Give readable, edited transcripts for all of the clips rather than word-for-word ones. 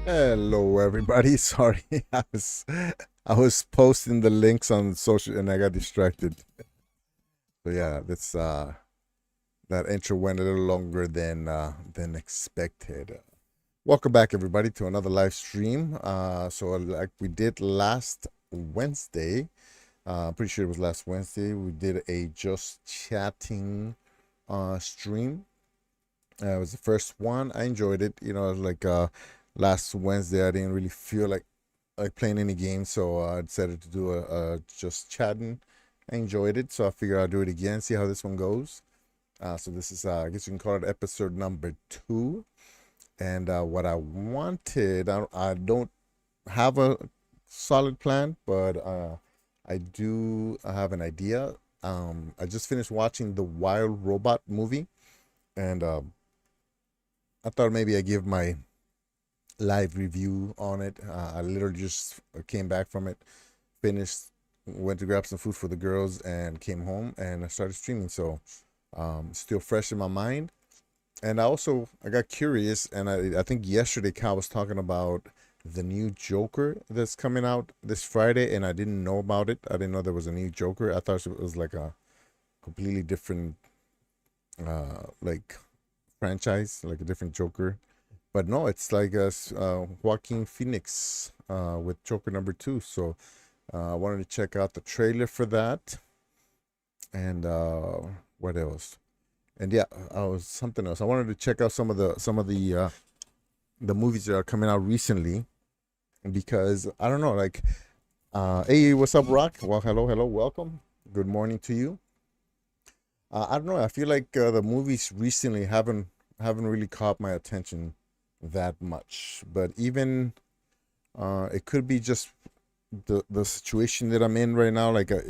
Hello, everybody. Sorry, I was posting the links on social and I got distracted. So yeah, that's that intro went a little longer than expected. Welcome back, everybody, to another live stream. So like we did last Wednesday, I'm pretty sure it was last Wednesday. We did a just chatting stream. It was the first one. I enjoyed it. Like last Wednesday, I didn't really feel like playing any games, so I decided to do a just chatting. I enjoyed it, so I figured I'll do it again, see how this one goes. So this is, I guess you can call it episode number two. And what I wanted, I don't have a solid plan, but I do have an idea. I just finished watching the Wild Robot movie, and I thought maybe I give my live review on it. I literally just came back from it, finished, went to grab some food for the girls, and came home and I started streaming. So, still fresh in my mind. And I got curious, and I think yesterday Cal was talking about the new Joker that's coming out this Friday, and I didn't know about it. I didn't know there was a new Joker. I thought it was like a completely different, like franchise, like a different Joker. But no, it's like Joaquin Phoenix with Joker number two. So I wanted to check out the trailer for that. And what else? And yeah, I was something else. I wanted to check out some of the movies that are coming out recently because I don't know, like hey, what's up, Rock? Well, hello, welcome. Good morning to you. I don't know. I feel like the movies recently haven't really caught my attention that much. But even it could be just the situation that I'm in right now. Like I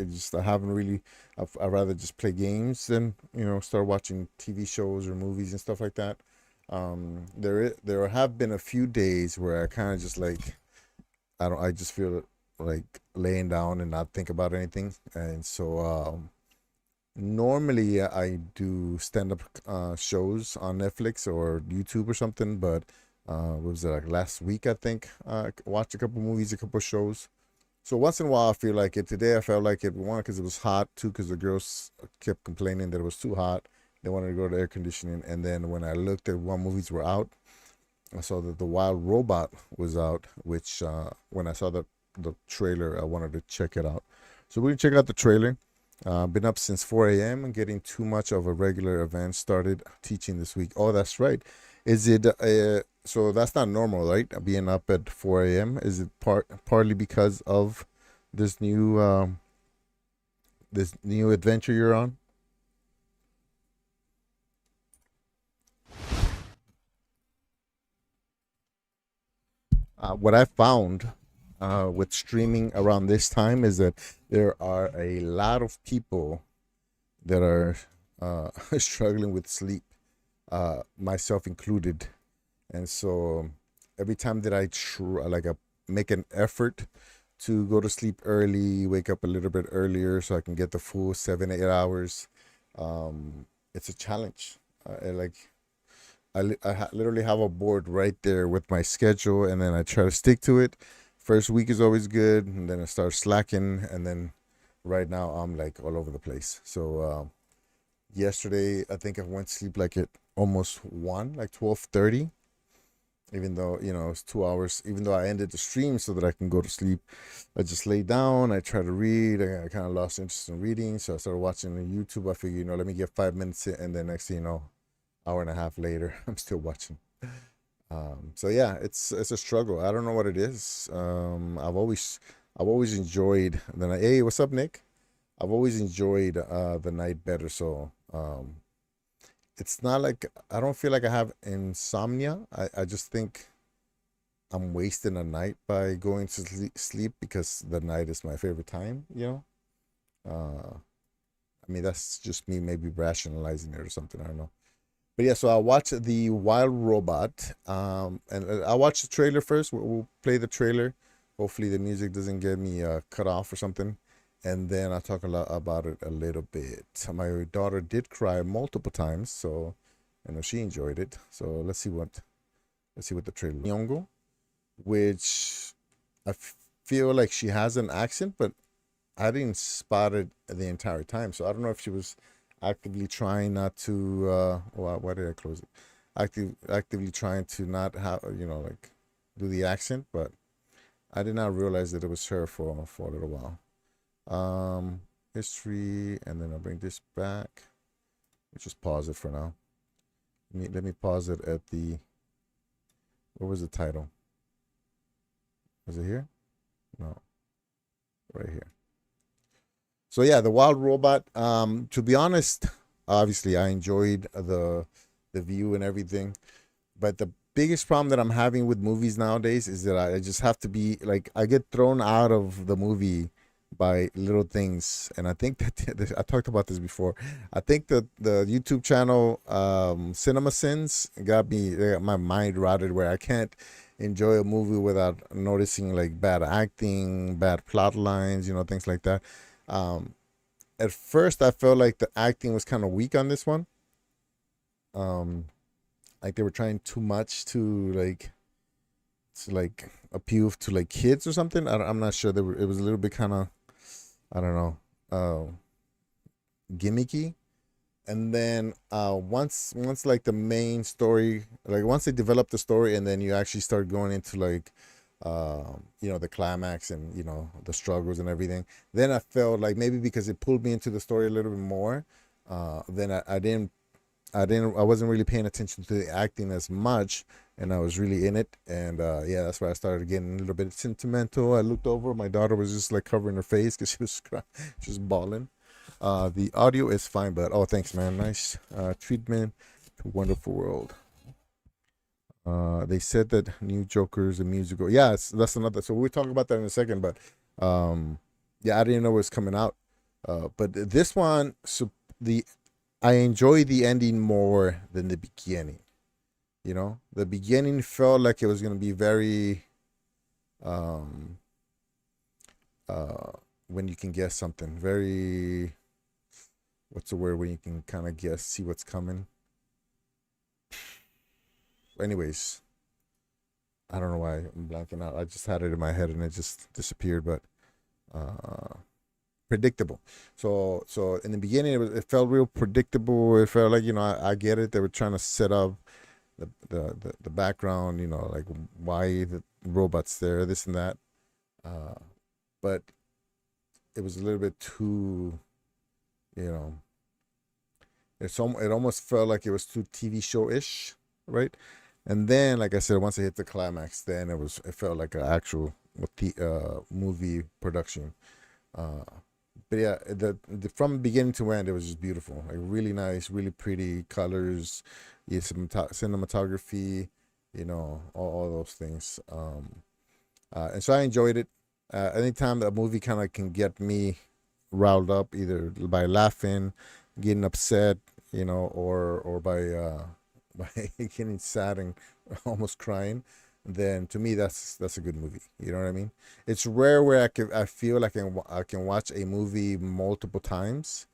haven't really. I'd rather just play games than start watching TV shows or movies and stuff like that. There have been a few days where I kind of just like I don't. I just feel like laying down and not think about anything, and so normally I do stand up shows on Netflix or YouTube or something, but what was it like last week? I think watched a couple movies, a couple shows. So once in a while, I feel like it. Today, I felt like it. One, because it was hot. Two, because the girls kept complaining that it was too hot. They wanted to go to air conditioning. And then when I looked at what movies were out, I saw that the Wild Robot was out. Which when I saw the trailer, I wanted to check it out. So we check out the trailer. Been up since 4 a.m. and getting too much of a regular event. Started teaching this week. Oh, that's right. Is it so that's not normal, right? Being up at 4 a.m. Is it partly because of this new adventure you're on? What I found with streaming around this time is that there are a lot of people that are struggling with sleep, myself included. And so every time that I make an effort to go to sleep early, wake up a little bit earlier so I can get the full 7, 8 hours, it's a challenge. Like literally have a board right there with my schedule, and then I try to stick to it. First week is always good, and then I start slacking, and then right now I'm like all over the place. So yesterday I think I went to sleep like at almost 1, like 12:30, even though it's 2 hours. Even though I ended the stream so that I can go to sleep, I just lay down, I try to read. I kind of lost interest in reading, so I started watching the YouTube. I figured, let me get 5 minutes in, and then next thing you know, hour and a half later, I'm still watching. So yeah, it's a struggle. I don't know what it is. I've always enjoyed the night. Hey, what's up, Nick? I've always enjoyed the night better. So it's not like I don't feel like I have insomnia. I just think I'm wasting a night by going to sleep because the night is my favorite time. I mean, that's just me maybe rationalizing it or something. I don't know. But yeah, so I watched the Wild Robot, and I watched the trailer first. We'll play the trailer. Hopefully, the music doesn't get me cut off or something, and then I'll talk a lot about it a little bit. My daughter did cry multiple times, so I know she enjoyed it. So let's see what the trailer. Nyong'o. which I feel like she has an accent, but I didn't spot it the entire time. So I don't know if she was actively trying not to. Why did I close it? Actively trying to not have, like, do the accent, but I did not realize that it was her for a little while. History, and then I'll bring this back. Let's just pause it for now. Let me pause it at the. What was the title? Was it here? No, right here. So yeah, the Wild Robot. To be honest, obviously I enjoyed the view and everything, but the biggest problem that I'm having with movies nowadays is that I just have to be like, I get thrown out of the movie by little things, and I think that I talked about this before. I think that the YouTube channel Cinema Sins got me, they got my mind routed where I can't enjoy a movie without noticing like bad acting, bad plot lines, things like that. Um, at first, I felt like the acting was kind of weak on this one. Um, like they were trying too much to like appeal to like kids or something. I'm not sure. It was a little bit kind of, I don't know, gimmicky. And then once like the main story, like once they develop the story, and then you actually start going into like the climax and the struggles and everything, then I felt like maybe because it pulled me into the story a little bit more, then I wasn't really paying attention to the acting as much, and I was really in it. And yeah, that's why I started getting a little bit sentimental. I looked over, my daughter was just like covering her face because she was just bawling. The audio is fine, but oh, thanks, man. Nice treatment to Wonderful World. They said that New Joker is a musical. Yeah, that's another. So we'll talk about that in a second. But yeah, I didn't know it was coming out. But this one, so the I enjoy the ending more than the beginning. The beginning felt like it was gonna be very um uh when you can guess something very, what's the word, when you can kind of guess, see what's coming. Anyways, I don't know why I'm blanking out. I just had it in my head and it just disappeared. But uh, predictable. So in the beginning, it felt real predictable. It felt like, I get it. They were trying to set up the background. Like why the robots there, this and that. Uh, but it was a little bit too, you know, it almost felt like it was too TV show ish, right? And then, like I said, once I hit the climax, then it felt like an actual movie production. Uh, but yeah, the from beginning to end, it was just beautiful. Like really nice, really pretty colors, yeah, cinematography, all those things. And so I enjoyed it. Anytime a movie kind of can get me riled up, either by laughing, getting upset, or by getting sad and almost crying, then to me that's a good movie. You know what I mean? It's rare where I feel like I can watch a movie multiple times.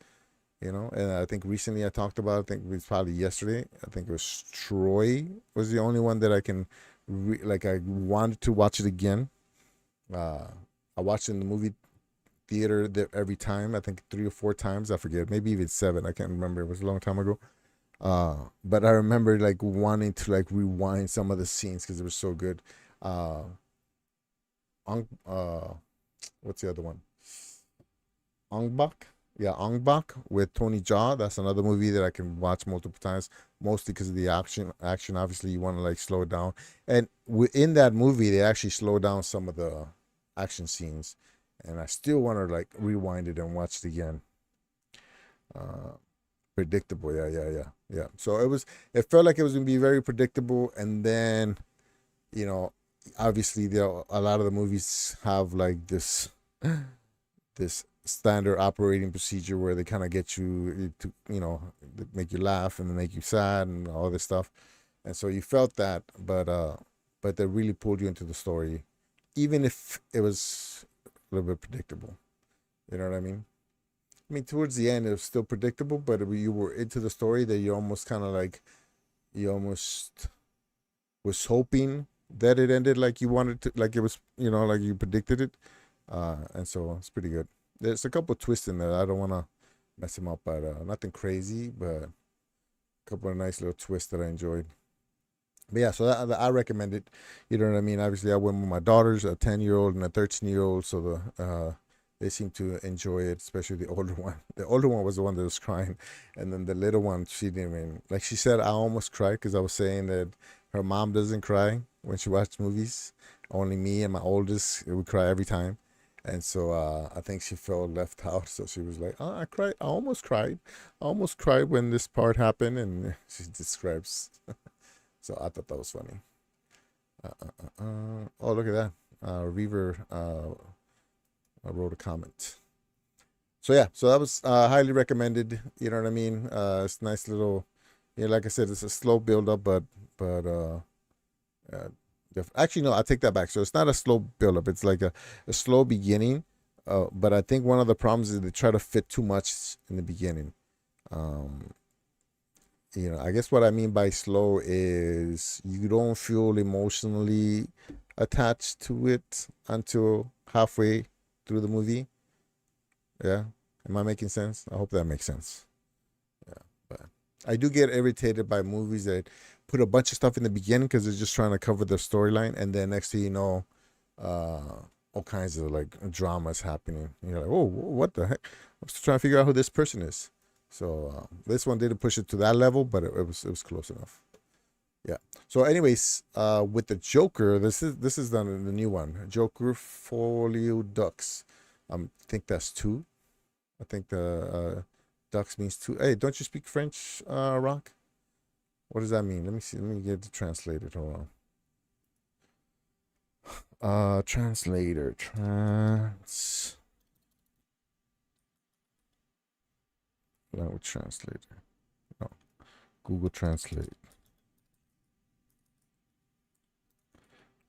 And I think recently I talked about. I think it was probably yesterday. I think it was Troy was the only one that I can like I wanted to watch it again. Uh, I watched it in the movie theater every time. I think 3 or 4 times. I forget. Maybe even seven. I can't remember. It was a long time ago. But I remember like wanting to like rewind some of the scenes because it was so good. Uh, Ong, what's the other one? Ong Bak. Yeah, Ong Bak with Tony Jaa. That's another movie that I can watch multiple times, mostly because of the action. Action, obviously, you want to like slow it down. And within that movie, they actually slow down some of the action scenes, and I still want to like rewind it and watch it again. Uh, Predictable, yeah, yeah, yeah, yeah. So it felt like it was gonna be very predictable, and then you know, obviously, a lot of the movies have like this standard operating procedure where they kind of get you to make you laugh and make you sad and all this stuff, and so you felt that, but they really pulled you into the story, even if it was a little bit predictable. You know what I mean? I mean, towards the end, it was still predictable, but you were into the story that you almost kind of like, you almost was hoping that it ended like you wanted to, like it was, like you predicted it. And so it's pretty good. There's a couple twists in there. I don't want to mess them up, but nothing crazy, but a couple of nice little twists that I enjoyed. But yeah, so I recommend it. You know what I mean? Obviously, I went with my daughters, a 10-year-old and a 13-year-old, so they seem to enjoy it, especially the older one. The older one was the one that was crying, and then the little one, she didn't even, like she said, I almost cried because I was saying that her mom doesn't cry when she watches movies. Only me and my oldest would cry every time. And so I think she felt left out. So she was like, "Oh, I cried. I almost cried. I almost cried when this part happened." And she describes. So I thought that was funny. Oh, look at that. Reaver wrote a comment. So yeah, so that was highly recommended. You know what I mean? It's nice little, like I said, it's a slow build up, but uh, actually no, I take that back. So it's not a slow build up. It's like a slow beginning. But I think one of the problems is they try to fit too much in the beginning. Um, I guess what I mean by slow is you don't feel emotionally attached to it until halfway through the movie. Yeah. Am I making sense? I hope that makes sense. Yeah. But I do get irritated by movies that put a bunch of stuff in the beginning because they're just trying to cover the storyline. And then next thing you know, all kinds of like dramas happening. You're like, oh, what the heck? I'm just trying to figure out who this person is. So this one didn't push it to that level, but it was close enough. Yeah. So, anyways, with the Joker, this is the new one, Joker Folio Ducks. I think that's two. I think the ducks means two. Hey, don't you speak French, Rock? What does that mean? Let me see. Let me get it translated. Hold on. Translator. Language translator. No. Google Translate.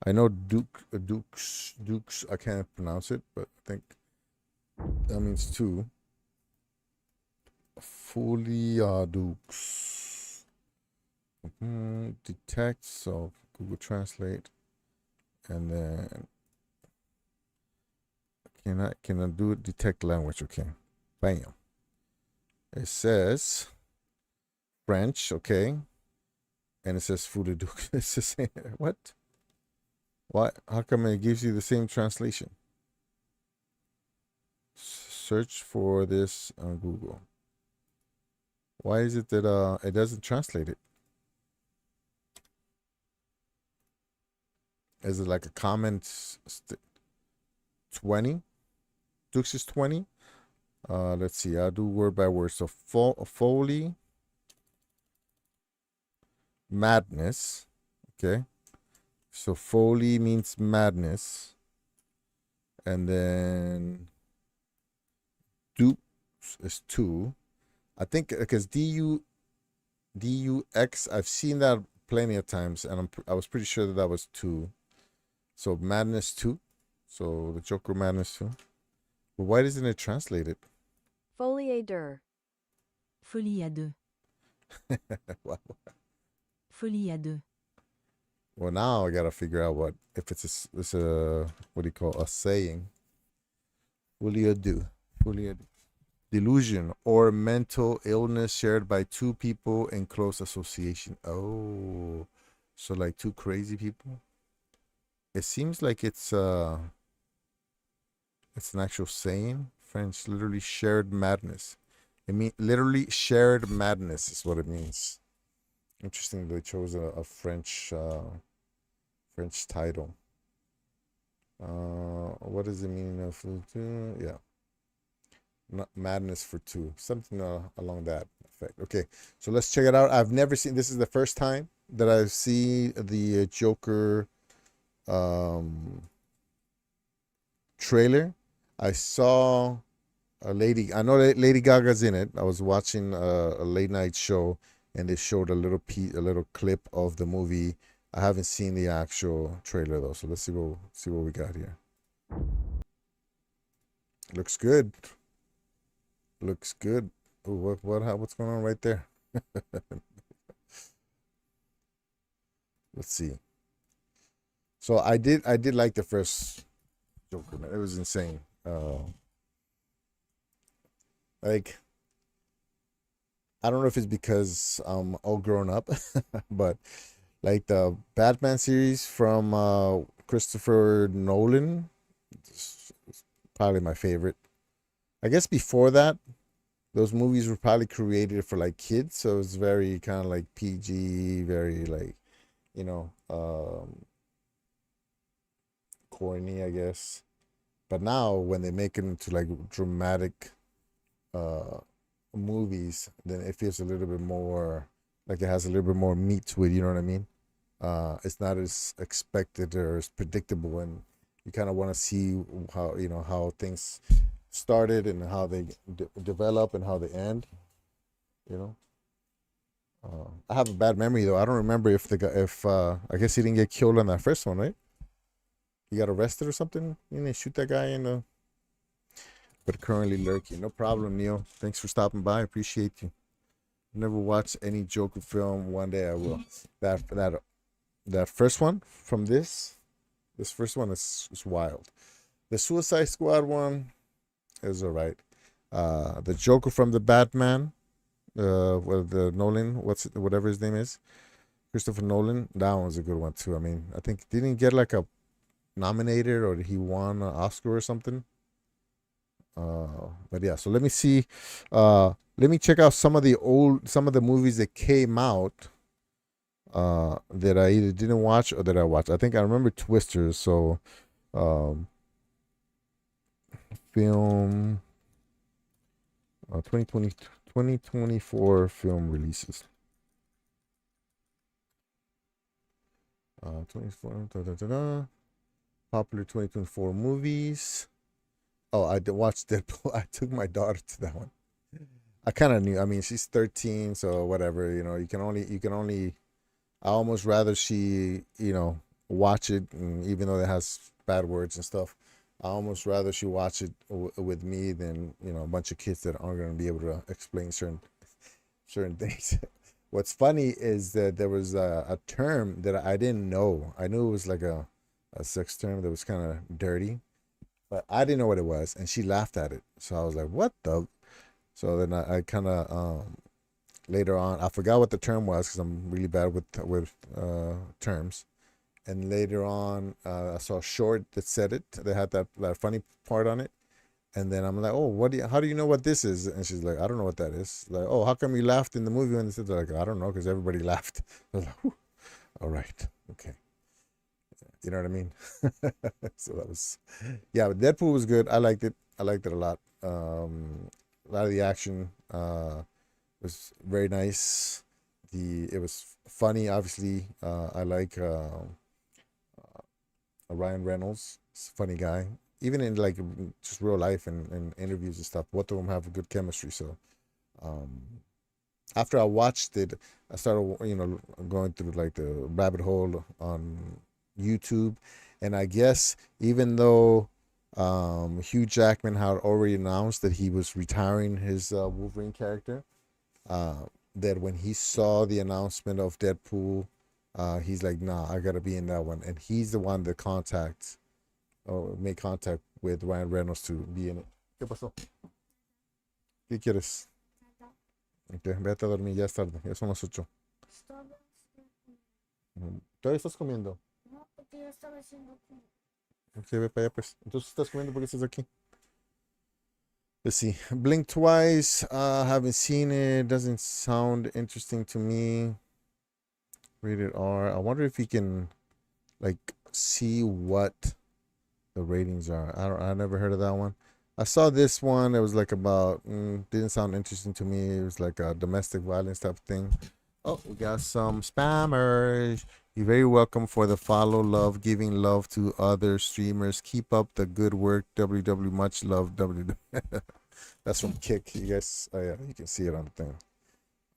I know Dukes. I can't pronounce it, but I think that means two. Folia Dukes. Detect. So Google Translate, and then can I do detect language? Okay, bam. It says French. Okay, and it says Folia Dukes. It's the same. What? What? How come it gives you the same translation? Search for this on Google. Why is it that it doesn't translate it? Is it like a comment 20? Dukes is 20. Let's see. I'll do word by word. So Foley madness. Okay. So Foley means madness. And then Dukes is 2. I think because DUX, I've seen that plenty of times, and I was pretty sure that was 2. So Madness 2. So the Joker Madness 2. But why doesn't it translate it? Folie à deux. Folie à deux. Wow. Folie à deux. Well, now I gotta figure out if it's a what do you call a saying? Folie à deux. Folie à deux. Delusion or mental illness shared by two people in close association. Oh, so like two crazy people. It seems like it's an actual saying. French, literally shared madness. It mean literally shared madness is what it means. Interesting they chose a French title. What is the meaning of yeah? Not madness for two, something along that effect. Okay, so let's check it out. I've never seen. This is the first time that I see the Joker trailer. I saw a lady. I know Lady Gaga's in it. I was watching a late night show, and they showed a little clip of the movie. I haven't seen the actual trailer though, so let's see what we got here. Looks good. Looks good. Ooh, what's going on right there? Let's see. So I did like the first Joker, man. It was insane. Like I don't know if it's because I'm all grown up, but like the Batman series from Christopher Nolan, it's probably my favorite. I guess before that, those movies were probably created for like kids, so it's very kind of like PG, very like you know, corny, I guess. But now when they make it into like dramatic uh movies, then it feels a little bit more like it has a little bit more meat to it, you know what I mean? It's not as expected or as predictable, and you kind of want to see how how things started and how they develop and how they end, you know. I have a bad memory though. I don't remember if the guy, if I guess he didn't get killed in that first one, right? He got arrested or something. You know, shoot that guy in the. But currently lurking. No problem, Neil. Thanks for stopping by. Appreciate you. Never watched any Joker film. One day I will. That first one from this first one is wild. The Suicide Squad one is alright. The Joker from the Batman, with the Nolan, whatever his name is, Christopher Nolan. That one's a good one too. I mean, I think didn't he get like a nominated or he won an Oscar or something. But yeah, so let me see. Let me check out some of the movies that came out that I either didn't watch or that I watched. I think I remember Twisters. So, um, film 2020 2024 film releases. 24 da, da, da, da. Popular 2024 movies. Oh, I did watch Deadpool. I took my daughter to that one. I kind of knew. I mean, she's 13, so whatever. You know, you can only. I almost rather she, watch it, and even though it has bad words and stuff. I almost rather she watch it with me than a bunch of kids that aren't going to be able to explain certain things. What's funny is that there was a term that I didn't know. I knew it was like a sex term that was kind of dirty, but I didn't know what it was, and she laughed at it. So I was like, "What the?" So then I kind of later on I forgot what the term was because I'm really bad with terms. And later on, I saw a short that said it. They had that funny part on it. And then I'm like, "Oh, how do you know what this is?" And she's like, "I don't know what that is." Like, "Oh, how come you laughed in the movie when they said that?" Like, "I don't know, because everybody laughed." I was like, "Whew, all right, okay." You know what I mean? So that was, yeah. But Deadpool was good. I liked it. I liked it a lot. A lot of the action was very nice. It was funny. Obviously, I like Ryan Reynolds. He's a funny guy. Even in like just real life and interviews and stuff, both of them have a good chemistry. So um, after I watched it, I started going through like the rabbit hole on YouTube, and I guess even though Hugh Jackman had already announced that he was retiring his Wolverine character, uh, that when he saw the announcement of Deadpool, he's like, "Nah, I gotta be in that one," and he's the one that contacts or make contact with Ryan Reynolds to be in it. ¿Qué pasó? ¿Qué quieres? Okay, vete a dormir, ya es tarde, ya son las 8. ¿Todavía estás comiendo? Ok, ve para allá pues. Entonces estás comiendo porque estás aquí. Let's see. Blink Twice. Haven't seen it. Doesn't sound interesting to me. Rated R. I wonder if you can like see what the ratings are. I never heard of that one. I saw this one. It was like about didn't sound interesting to me. It was like a domestic violence type of thing. Oh, we got some spammers. You're very welcome for the follow, love, giving love to other streamers. Keep up the good work. WW, much love. WW. That's from Kick. You guys, oh yeah, you can see it on the thing.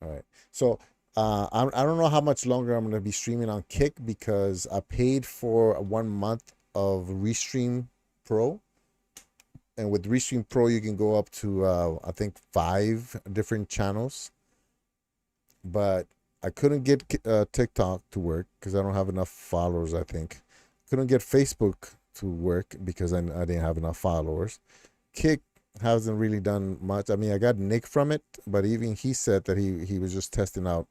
All right. So I don't know how much longer I'm gonna be streaming on Kick because I paid for 1 month of Restream Pro, and with Restream Pro you can go up to I think 5 different channels, but I couldn't get TikTok to work because I don't have enough followers, I think. couldn't get Facebook to work because I didn't have enough followers. Kick hasn't really done much. I mean, I got Nick from it, but even he said that he was just testing out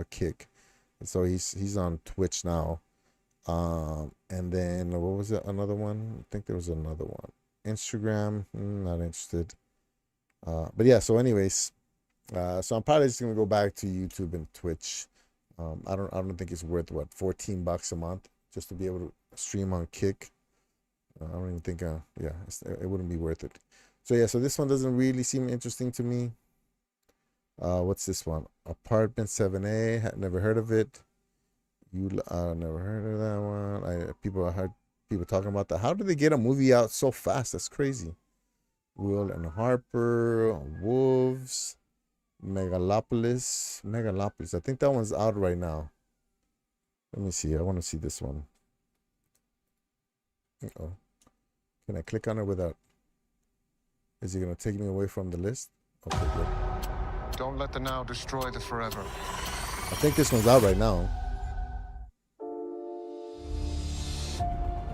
Kick. So he's on Twitch now. And then what was it? Another one? I think there was another one. Instagram, not interested. But yeah, so anyways, so I'm probably just gonna go back to YouTube and Twitch. I don't think it's worth what, $14 a month just to be able to stream on Kick. I don't even think yeah, it wouldn't be worth it. So yeah, so this one doesn't really seem interesting to me. What's this one? Apartment 7A. Had never heard of it. Never heard of that one. I heard people talking about that. How did they get a movie out so fast? That's crazy. Will and Harper, Wolves, Megalopolis. I think that one's out right now. Let me see. I want to see this one. Uh-oh. Can I click on it without? Is it gonna take me away from the list? Okay, good. Don't let the now destroy the forever. I think this one's out right now.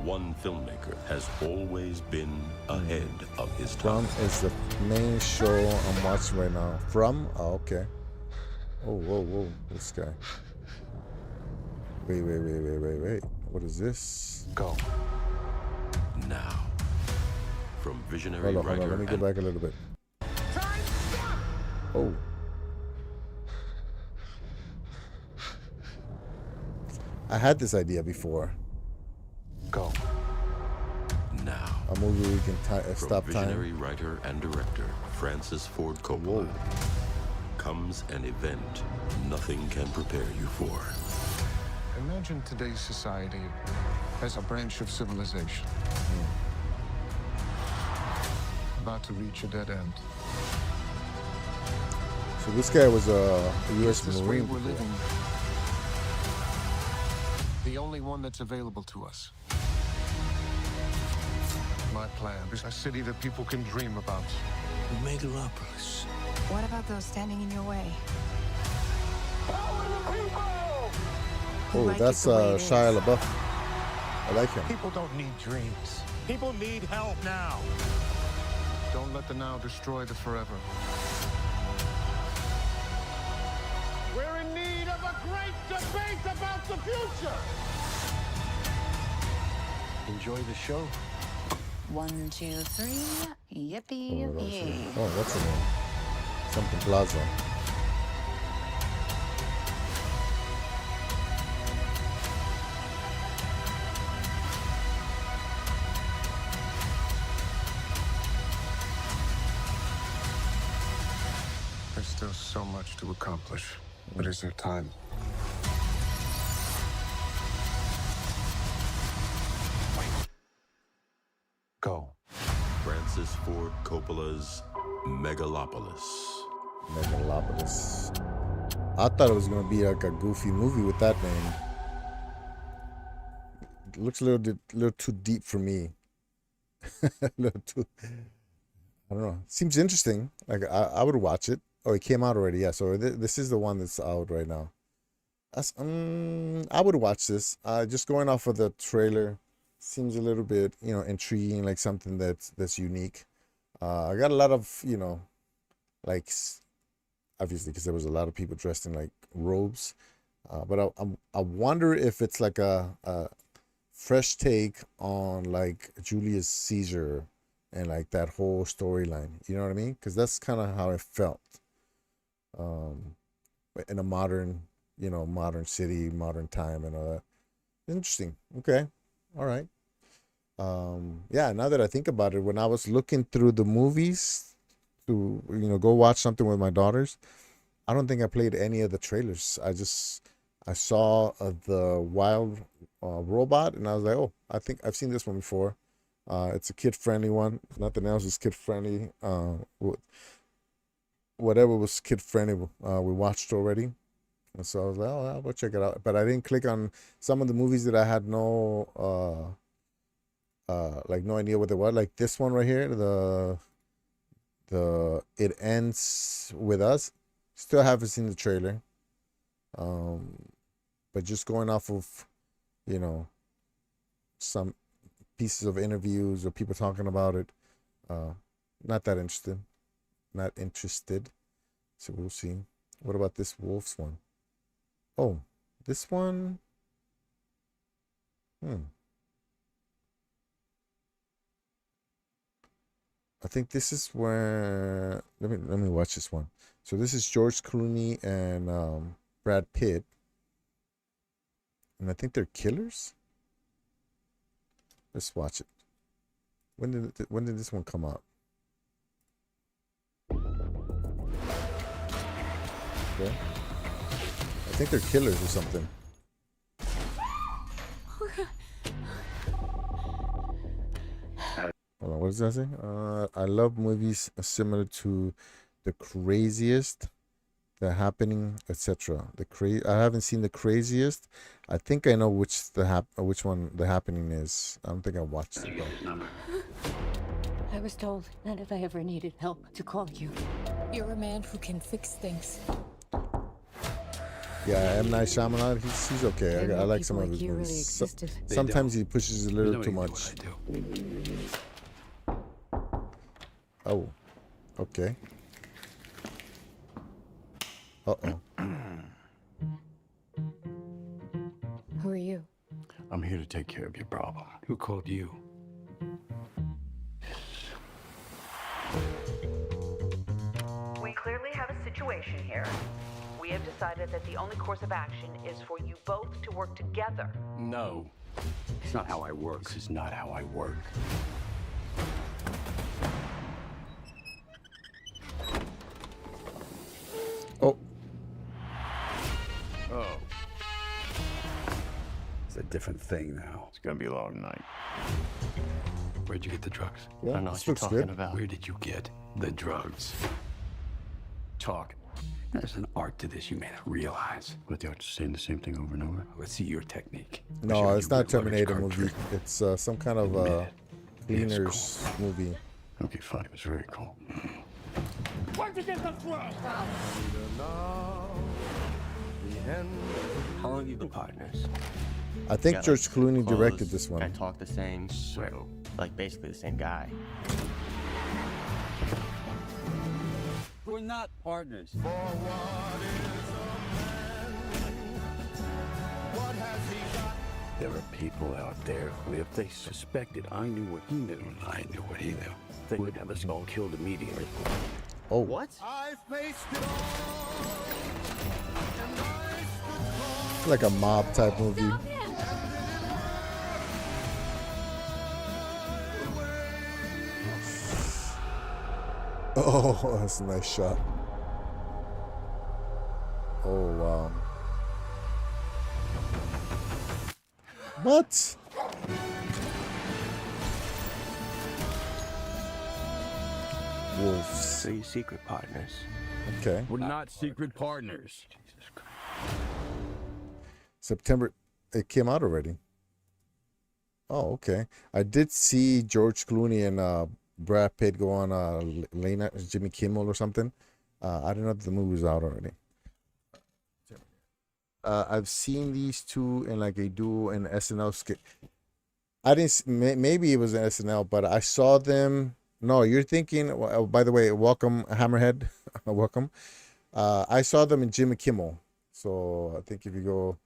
One filmmaker has always been ahead of his time. From is the main show I'm watching right now. From? Oh, okay. Oh, whoa. This guy. Wait. What is this? Go. Now, from visionary Hold writer on. Let me go and back a little bit. Oh. I had this idea before. Go. now, A movie we can from stop visionary time. writer and director Francis Ford Coppola, comes an event nothing can prepare you for. Imagine today's society as a branch of civilization. About to reach a dead end. So this guy was a Is U.S. this way Marine. we're before. living the only one that's available to us? My plan is a city that people can dream about. Megalopolis. What about those standing in your way? Oh, like it that's the way it Shia is. LaBeouf. I like him. People don't need dreams. People need help now. Don't let the now destroy the forever. We're in need of a great debate about the future. Enjoy the show. 1, 2, 3. Yippee, Oh, that's yippee. it. Oh, what's the name? Something Plaza. There's still so much to accomplish. But is there time? Go. Francis Ford Coppola's Megalopolis. Megalopolis. I thought it was gonna be like a goofy movie with that name. It looks a little too deep for me. A little too. I don't know. Seems interesting. Like I would watch it. Oh, it came out already. Yeah. So this is the one that's out right now. That's I would watch this. Just going off of the trailer, seems a little bit intriguing, like something that's unique. I got a lot of like obviously because there was a lot of people dressed in like robes, but I wonder if it's like a fresh take on like Julius Caesar and like that whole storyline. You know what I mean? Because that's kind of how it felt. In a modern city, modern time, and all that. Interesting. Okay. All right. Yeah. Now that I think about it, when I was looking through the movies to go watch something with my daughters, I don't think I played any of the trailers. I saw the Wild Robot, and I was like, oh, I think I've seen this one before. It's a kid-friendly one. Nothing else is kid-friendly. Whatever was kid-friendly, we watched already. And so I was like, oh, I'll go check it out. But I didn't click on some of the movies that I had no idea what they were. Like this one right here, the It Ends With Us. Still haven't seen the trailer. But just going off of, some pieces of interviews or people talking about it. Not that interested. Not interested. So we'll see. What about this Wolves one? Oh, this one. I think this is where let me watch this one. So this is George Clooney and Brad Pitt. And I think they're killers. Let's watch it. When did this one come out? Okay. I think they're killers or something. Hold on, what does that say? I love movies similar to The Craziest, The Happening, etc. I haven't seen The Craziest. I think I know which one The Happening is. I don't think I watched it though. I was told that if I ever needed help, to call you. You're a man who can fix things. Yeah, M. Night Shyamalan, he's okay. I like some of his you movies. really existed. Sometimes he pushes a little too much. Oh, okay. Uh-oh. Who are you? I'm here to take care of your problem. Who called you? We clearly have a situation here. We have decided that the only course of action is for you both to work together. No. It's not how I work. This is not how I work. Oh. Oh. It's a different thing now. It's gonna be a long night. Where'd you get the drugs? Yeah, I don't know this what you're looks talking good. about. Where did you get the drugs? Talk. There's an art to this you may not realize. What, the art to saying the same thing over and over? Let's see your technique. No, it's not Terminator movie. It's some kind of cleaners movie. Okay, fine. It was very cool. How long have you been partners? I think Yeah, George like, Clooney clothes, directed this I one. talk the same. So, Like basically the same guy. We're not partners. there are people out there who, if they suspected I knew what he knew, and I knew what he knew, they would have us all killed immediately. Oh, What? like a mob type movie. Oh, that's a nice shot. Oh, wow. What? Wolves. So you secret partners. Okay. We're not secret partners. Jesus Christ. September. It came out already. Oh, okay. I did see George Clooney and Brad Pitt go on late night Jimmy Kimmel or something. I didn't know that the movie was out already. I've seen these two in like a duo in SNL skit. I didn't. Maybe it was an SNL, but I saw them. No, you're thinking. By the way, welcome Hammerhead. Welcome. I saw them in Jimmy Kimmel. So I think if you go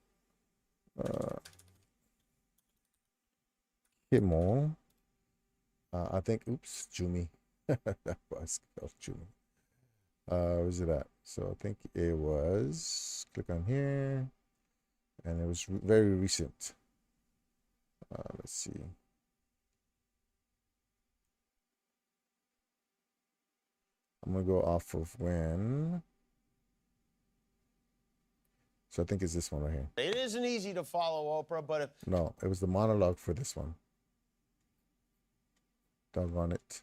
Kimmel, I think. Oops, Jimmy. That was Jimmy. Where's it at? So I think it was, click on here, and it was very recent. Let's see. I'm gonna go off of when. So I think it's this one right here. It isn't easy to follow Oprah, but if No, it was the monologue for this one. Doggone it.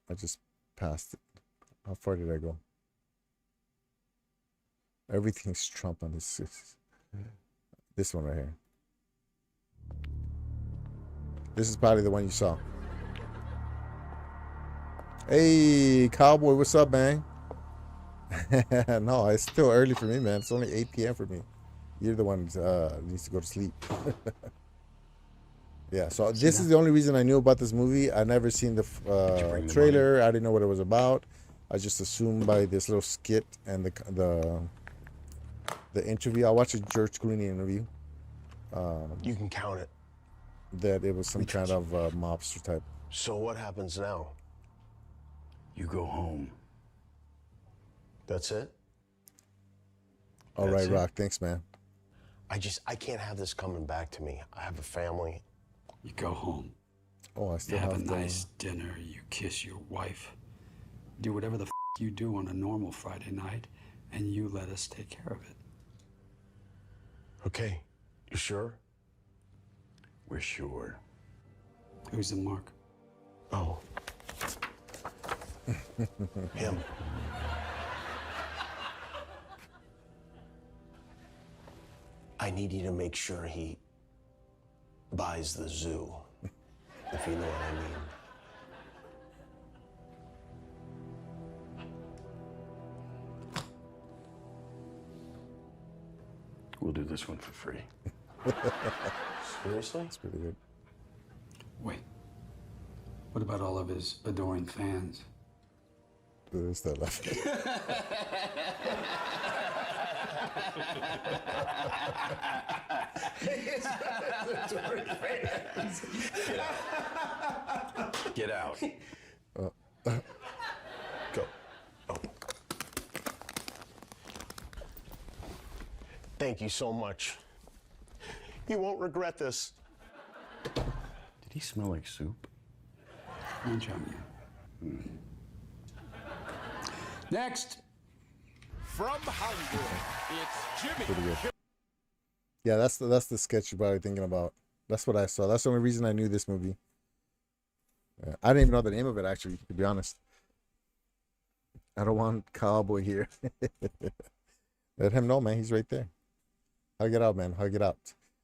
I just passed it. How far did I go? Everything's Trump on this. This one right here. This is probably the one you saw. Hey, Cowboy, what's up, man? No, it's still early for me, man. It's only 8 p.m. for me. You're the one needs to go to sleep. Yeah, so this is the only reason I knew about this movie. I never seen the trailer. I didn't know what it was about. I just assumed by this little skit and the interview. I watched a George Clooney interview. You can count it. That it was some kind of mobster type. So what happens now? You go home. That's it? All right, Rock. Thanks, man. I can't have this coming back to me. I have a family. You go home. Oh, I You still have a have nice dinner. You kiss your wife. Do whatever the you do on a normal Friday night, and you let us take care of it. Okay. You sure? We're sure. Who's the mark? Oh. Him. I need you to make sure he buys the zoo, if you know what I mean. We'll do this one for free. Seriously? That's pretty good. Wait. What about all of his adoring fans? There's still left. Get out. Go. Oh. Thank you so much. You won't regret this. Did he smell like soup? Don't tell me. Next. From Hollywood, it's Jimmy. Pretty good. Yeah, that's the sketch you're probably thinking about. That's what I saw. That's the only reason I knew this movie. Yeah, I didn't even know the name of it, actually, to be honest. I don't want Cowboy here. Let him know, man. He's right there. Hug it out, man. Hug it out.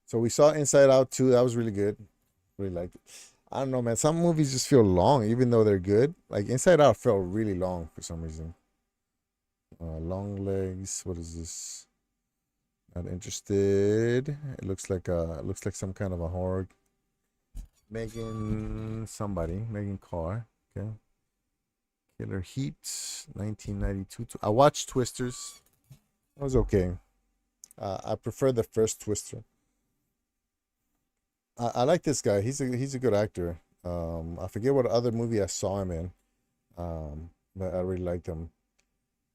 So we saw Inside Out 2. That was really good. Really liked it. I don't know, man. Some movies just feel long, even though they're good. Like Inside Out felt really long for some reason. Long Legs. What is this? Not interested. It looks like some kind of a horror. Megan Carr. Okay. Killer Heat, 1992. I watched Twisters. It was okay. I prefer the first Twister. I like this guy. He's a good actor. I forget what other movie I saw him in. But I really liked him.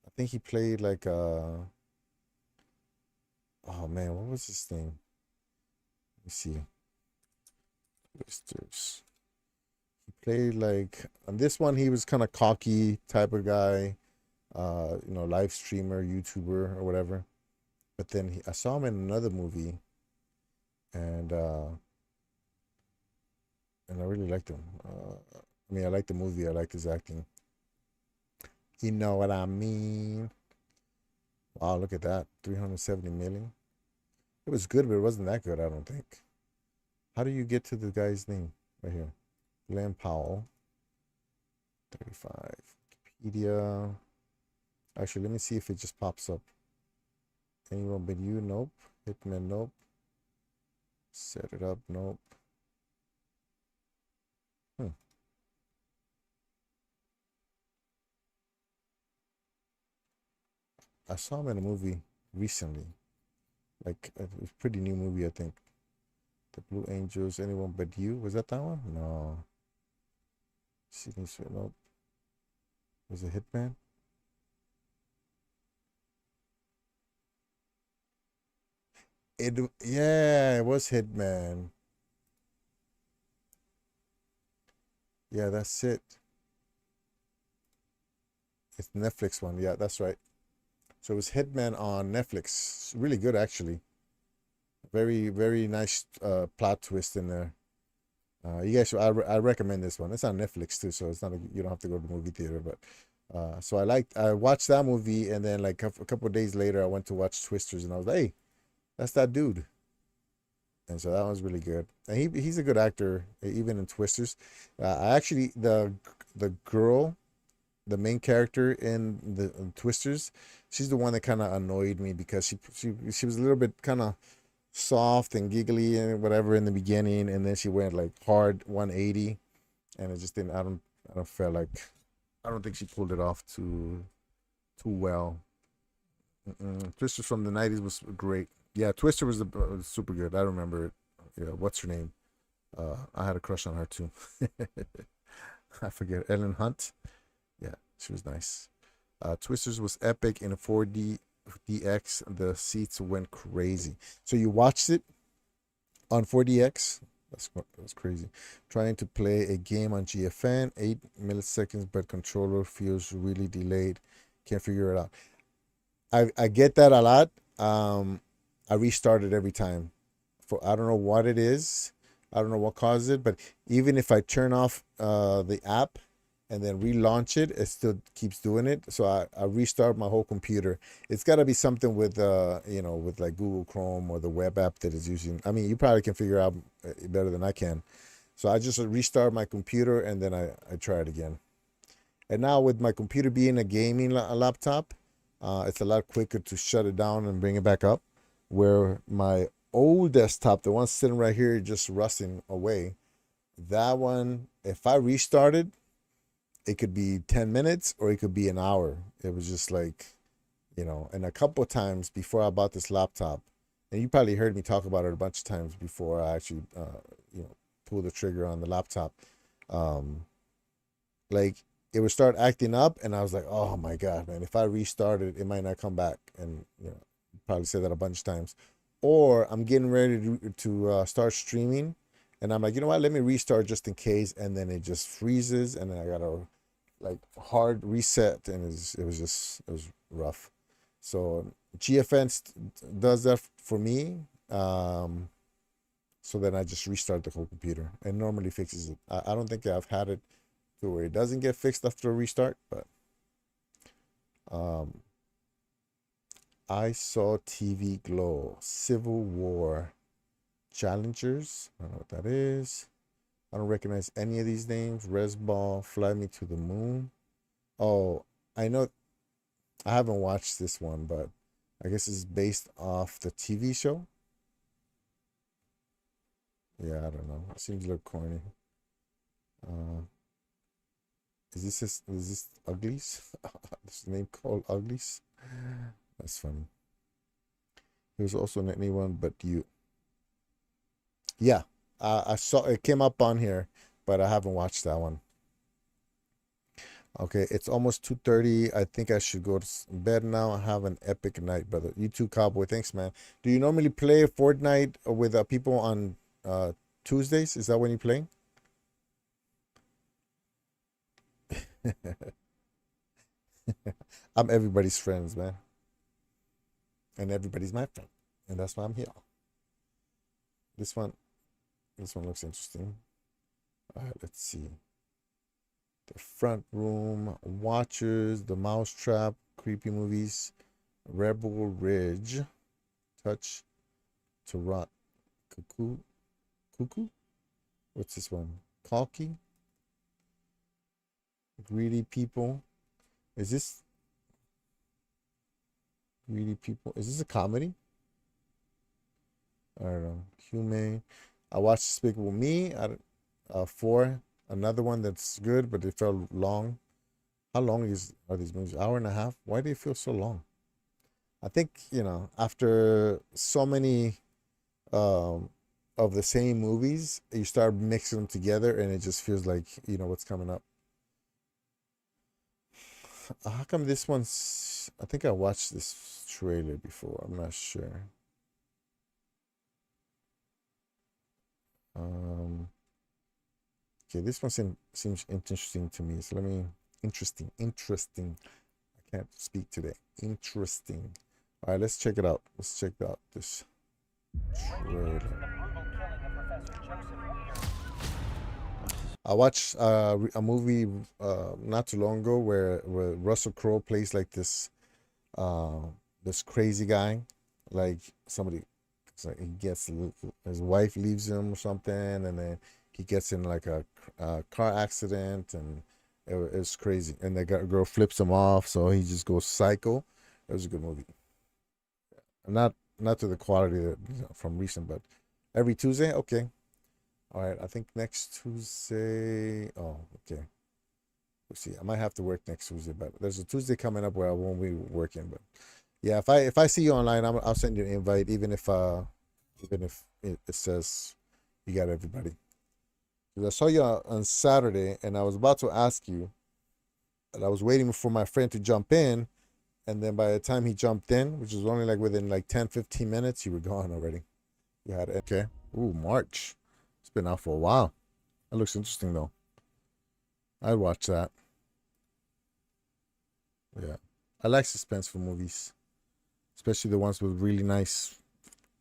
I think he played like oh man, what was his name? Let me see. Twisters. He played like on this one he was kind of cocky type of guy, live streamer, YouTuber or whatever. But then I saw him in another movie, and I really liked him. I liked the movie. I liked his acting. You know what I mean? Wow, look at that. 370 million. It was good, but it wasn't that good, I don't think. How do you get to the guy's name? Right here. Glenn Powell. 35. Wikipedia. Actually, let me see if it just pops up. Anyone but you? Nope. Hitman? Nope. Set it up? Nope. I saw him in a movie recently. Like a pretty new movie, I think. The Blue Angels, Anyone But You. Was that one? No. Sydney Sweeney. Nope. Was it Hitman? It was Hitman. Yeah, that's it. It's the Netflix one. Yeah, that's right. So it was Hitman on Netflix. Really good, actually. Very, very nice plot twist in there. You guys, I recommend this one. It's on Netflix too, so it's not you don't have to go to the movie theater. But so I watched that movie, and then like a couple of days later, I went to watch Twisters, and I was like, hey, that's that dude. And so that was really good. And he's a good actor, even in Twisters. I actually the girl the main character in the Twisters, she's the one that kind of annoyed me because she was a little bit kind of soft and giggly and whatever in the beginning, and then she went like hard 180, and it just didn't. I don't feel like, I don't think she pulled it off too well. Twister from the 90s was great. Yeah, Twister was super good. I remember it. Yeah, what's her name? I had a crush on her too. I forget, Ellen Hunt. Yeah, she was nice. Twisters was epic in a 4DX. The seats went crazy. So you watched it on 4DX? That's crazy. Trying to play a game on GFN, 8 milliseconds, but controller feels really delayed. Can't figure it out. I get that a lot. I restart it every time. I don't know what it is. I don't know what causes it, but even if I turn off the app and then relaunch it, it still keeps doing it. So I restart my whole computer. It's got to be something with with like Google Chrome or the web app that is using. I mean, you probably can figure out better than I can. So I just restart my computer and then I try it again. And now with my computer being a gaming laptop, it's a lot quicker to shut it down and bring it back up. Where my old desktop, the one sitting right here, just rusting away, that one, if I restarted, it could be 10 minutes or it could be an hour. It was just like, and a couple of times before I bought this laptop, and you probably heard me talk about it a bunch of times before I actually, pulled the trigger on the laptop. Like it would start acting up and I was like, oh my God, man, if I restarted, it might not come back. And, probably said that a bunch of times. Or I'm getting ready to start streaming and I'm like, you know what, let me restart just in case, and then it just freezes and then I gotta like hard reset, and it was rough. So GFN does that for me. So then I just restart the whole computer and normally fixes it. I don't think I've had it to where it doesn't get fixed after a restart, but I saw TV Glow, Civil War, Challengers. I don't know what that is. I don't recognize any of these names. Resball, Fly Me to the Moon. Oh, I know. I haven't watched this one, but I guess it's based off the TV show. Yeah, I don't know. It seems a little corny. Is this Uglies? Is the name called Uglies? That's funny. There's also Anyone But You. Yeah, I saw it came up on here, but I haven't watched that one. Okay, it's almost 2:30. I think I should go to bed now. Have an epic night, brother. You too, Cowboy. Thanks, man. Do you normally play Fortnite with people on Tuesdays? Is that when you play? I'm everybody's friends, man. And everybody's my friend. And that's why I'm here. This one looks interesting. All right, let's see. The Front Room, Watchers, The Mousetrap, Creepy Movies, Rebel Ridge, Touch, Tarot, Cuckoo? What's this one? Kalki? Greedy People. Is this Greedy People? Is this a comedy? I don't know. Humane. I watched Despicable Me. 4. Another one that's good, but it felt long. How long are these movies? Hour and a half? Why do they feel so long? I think, after so many of the same movies, you start mixing them together and it just feels like you know what's coming up. How come this one's... I think I watched this trailer before. I'm not sure. Okay, this one seems interesting to me. So let me... Interesting. I can't speak today. Interesting. All right, let's check it out. Let's check out this trailer. I watched a movie not too long ago where Russell Crowe plays like this crazy guy, like somebody. So he gets, his wife leaves him or something, and then he gets in like a car accident, and It's crazy. And the girl flips him off, so he just goes psycho. It was a good movie. Not to the quality that, from recent, but every Tuesday, okay. All right, I think next Tuesday. Oh, okay. We'll see. I might have to work next Tuesday, but there's a Tuesday coming up where I won't be working. But yeah, if I see you online, I'll send you an invite, even if it says you got everybody. Because I saw you on Saturday, and I was about to ask you, and I was waiting for my friend to jump in, and then by the time he jumped in, which was only like within like 10-15 minutes, you were gone already. You had it. Okay. Ooh, March. It's been out for a while. That looks interesting though. I'd watch that. Yeah. I like suspenseful movies. Especially the ones with really nice,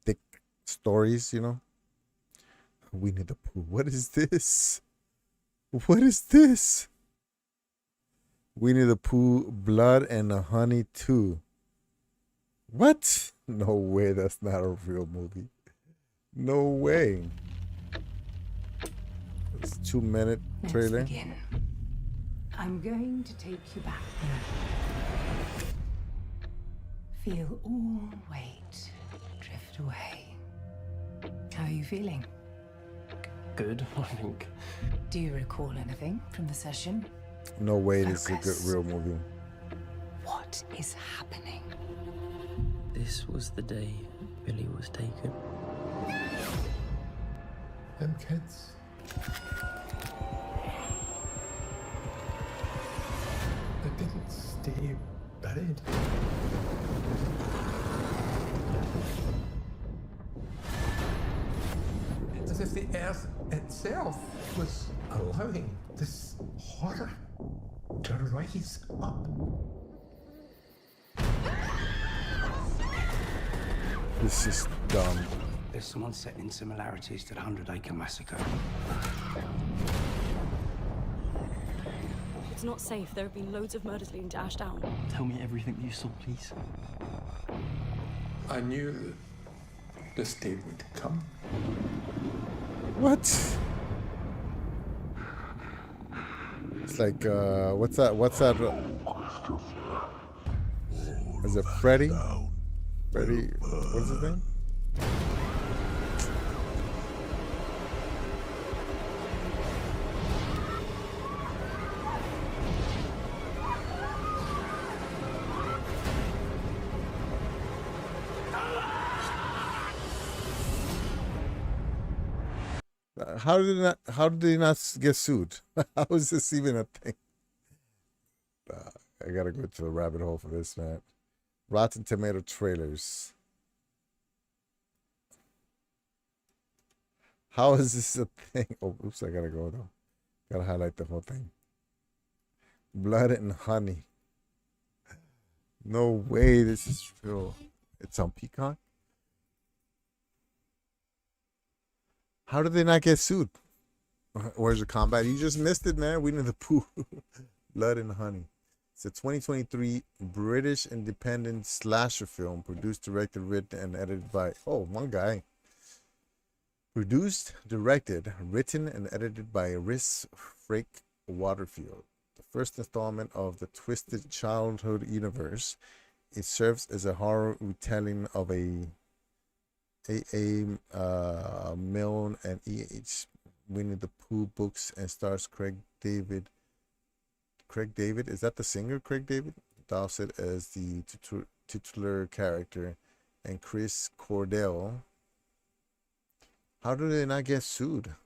thick stories, you know? Winnie the Pooh. What is this? What is this? Winnie the Pooh, Blood and Honey 2. What? No way, that's not a real movie. No way. It's a 2-minute trailer. Let's begin. I'm going to take you back. Feel all weight drift away. How are you feeling? Good, I think. Do you recall anything from the session? No way, this is a good real movie. What is happening? This was the day Billy was taken. Them kids. They didn't stay buried. It's as if the earth itself was allowing this horror to rise up. This is dumb. There's someone setting similarities to the 100 Acre Massacre. It's not safe. There have been loads of murders leading to Ashdown. Tell me everything you saw, please. I knew this day would come. What? It's like, what's that? Is it Freddy? Freddy, what's his name? How did they not get sued? How is this even a thing? I gotta go to the rabbit hole for this, man. Rotten Tomato trailers. How is this a thing? Oh, oops, I gotta go though. Gotta highlight the whole thing. Blood and Honey. No way this is real. It's on Peacock? How did they not get sued? Where's the combat? You just missed it, man. Winnie the Pooh. Blood and Honey. It's a 2023 British independent slasher film produced, directed, written, and edited by... Oh, one guy. Produced, directed, written, and edited by Rhys Frake Waterfield. The first installment of the Twisted Childhood universe. It serves as a horror retelling of a Milne and E.H. Winnie the Pooh books and stars Craig David, is that the singer, Craig David? Dowsett as the titular character, and Chris Cordell. How do they not get sued?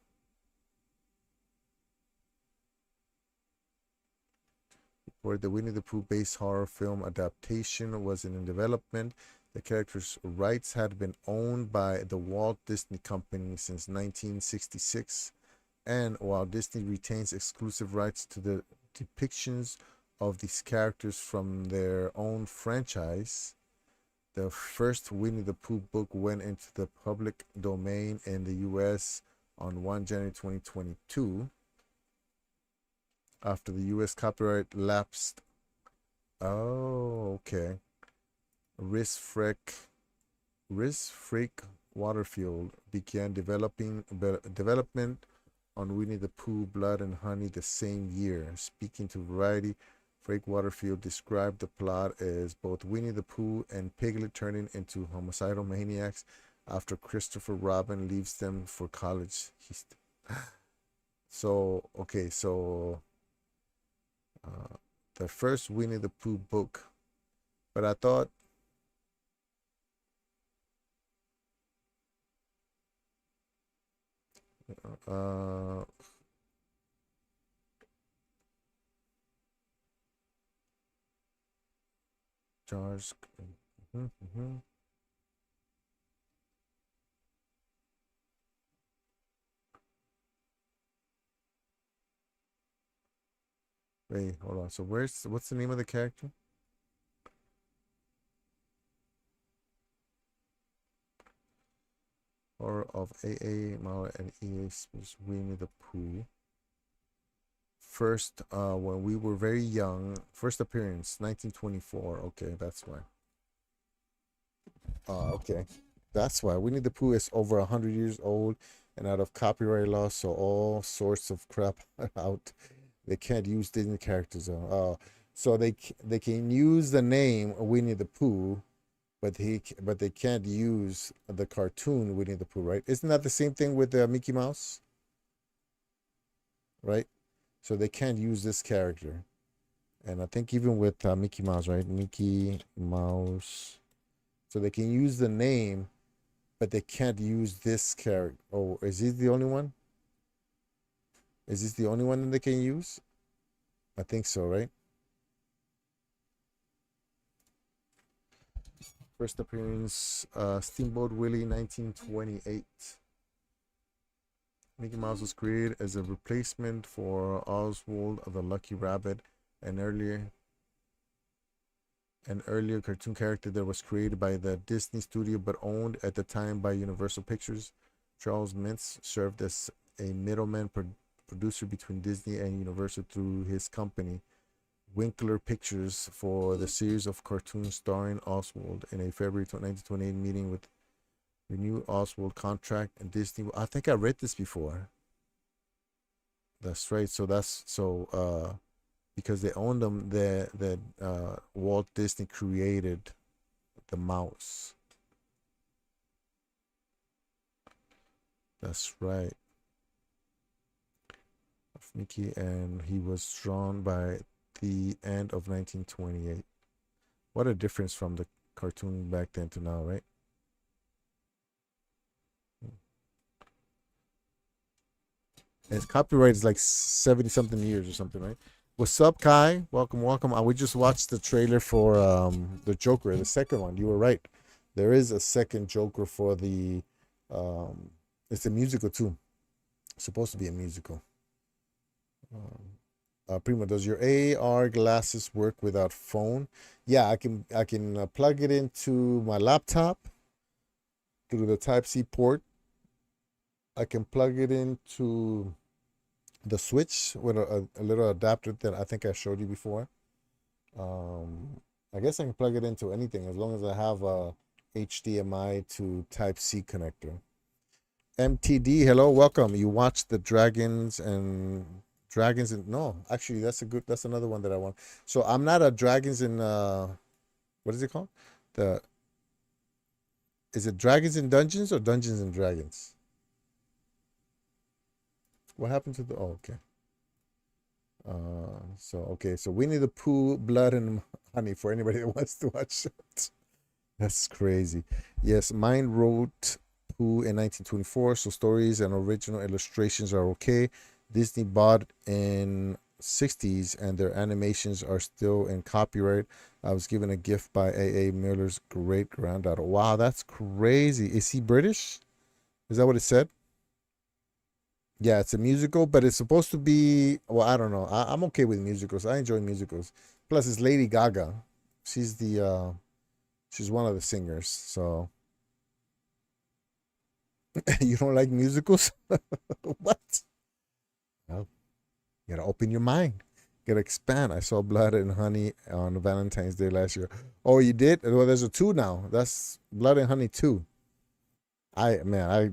Where the Winnie the Pooh based horror film adaptation was in development, the character's rights had been owned by the Walt Disney Company since 1966, and while Disney retains exclusive rights to the depictions of these characters from their own franchise, the first Winnie the Pooh book went into the public domain in the U.S. on 1 January 2022 after the U.S. copyright lapsed. Oh, okay. Rhys Frake Waterfield began development on Winnie the Pooh, Blood and Honey the same year. Speaking to Variety, Frank Waterfield described the plot as both Winnie the Pooh and Piglet turning into homicidal maniacs after Christopher Robin leaves them for college. So, okay, so the first Winnie the Pooh book, but I thought Charles. Wait, hold on. So what's the name of the character? Horror of A.A. Mauer and E.A. Smith's Winnie the Pooh. First, when we were very young. First appearance, 1924. Okay, that's why. Okay. That's why. Winnie the Pooh is over 100 years old and out of copyright law, so all sorts of crap are out. They can't use Disney characters. So they can use the name Winnie the Pooh, but they can't use the cartoon Winnie the Pooh, right? Isn't that the same thing with Mickey Mouse? Right? So they can't use this character. And I think even with Mickey Mouse, right? Mickey Mouse. So they can use the name, but they can't use this character. Oh, is he the only one? Is this the only one that they can use? I think so, right? First appearance, Steamboat Willie, 1928. Mickey Mouse was created as a replacement for Oswald the Lucky Rabbit, an earlier cartoon character that was created by the Disney studio but owned at the time by Universal Pictures. Charles Mintz served as a middleman producer between Disney and Universal through his company, Winkler Pictures, for the series of cartoons starring Oswald. In a February 1928 meeting with renewed Oswald contract and Disney. I think I read this before. That's right. So because they owned them, that Walt Disney created the mouse. That's right. Of Mickey, and he was drawn by the end of 1928. What a difference from the cartoon back then to now, right? And its copyright is like 70 something years or something, right? What's up, Kai? Welcome. We just watched the trailer for the Joker, the second one. You were right. There is a second Joker for the it's a musical too. It's supposed to be a musical. Primo, does your AR glasses work without phone? Yeah, I can plug it into my laptop through the Type-C port. I can plug it into the switch with a little adapter that I think I showed you before. I guess I can plug it into anything as long as I have a HDMI to Type-C connector. MTD, hello, welcome. You watched the Dragons and no, actually that's another one that I want. So I'm not a Dragons in what is it called? Is it Dragons and Dungeons or Dungeons and Dragons? What happened to the okay. So Winnie the Pooh, Blood and Honey for anybody that wants to watch it. That's crazy. Yes, mine wrote Pooh in 1924, so stories and original illustrations are okay. Disney bought in 60s and their animations are still in copyright. I was given a gift by A.A. Miller's great granddaughter. Wow, that's crazy. Is he British? Is that what it said? Yeah, it's a musical, but it's supposed to be, well, I don't know. I'm okay with musicals. I enjoy musicals. Plus, it's Lady Gaga. She's one of the singers, so. You don't like musicals? What? Well, you gotta open your mind. You gotta expand. I saw Blood and Honey on Valentine's Day last year. Oh, you did? Well, there's a 2 now. That's Blood and Honey 2. I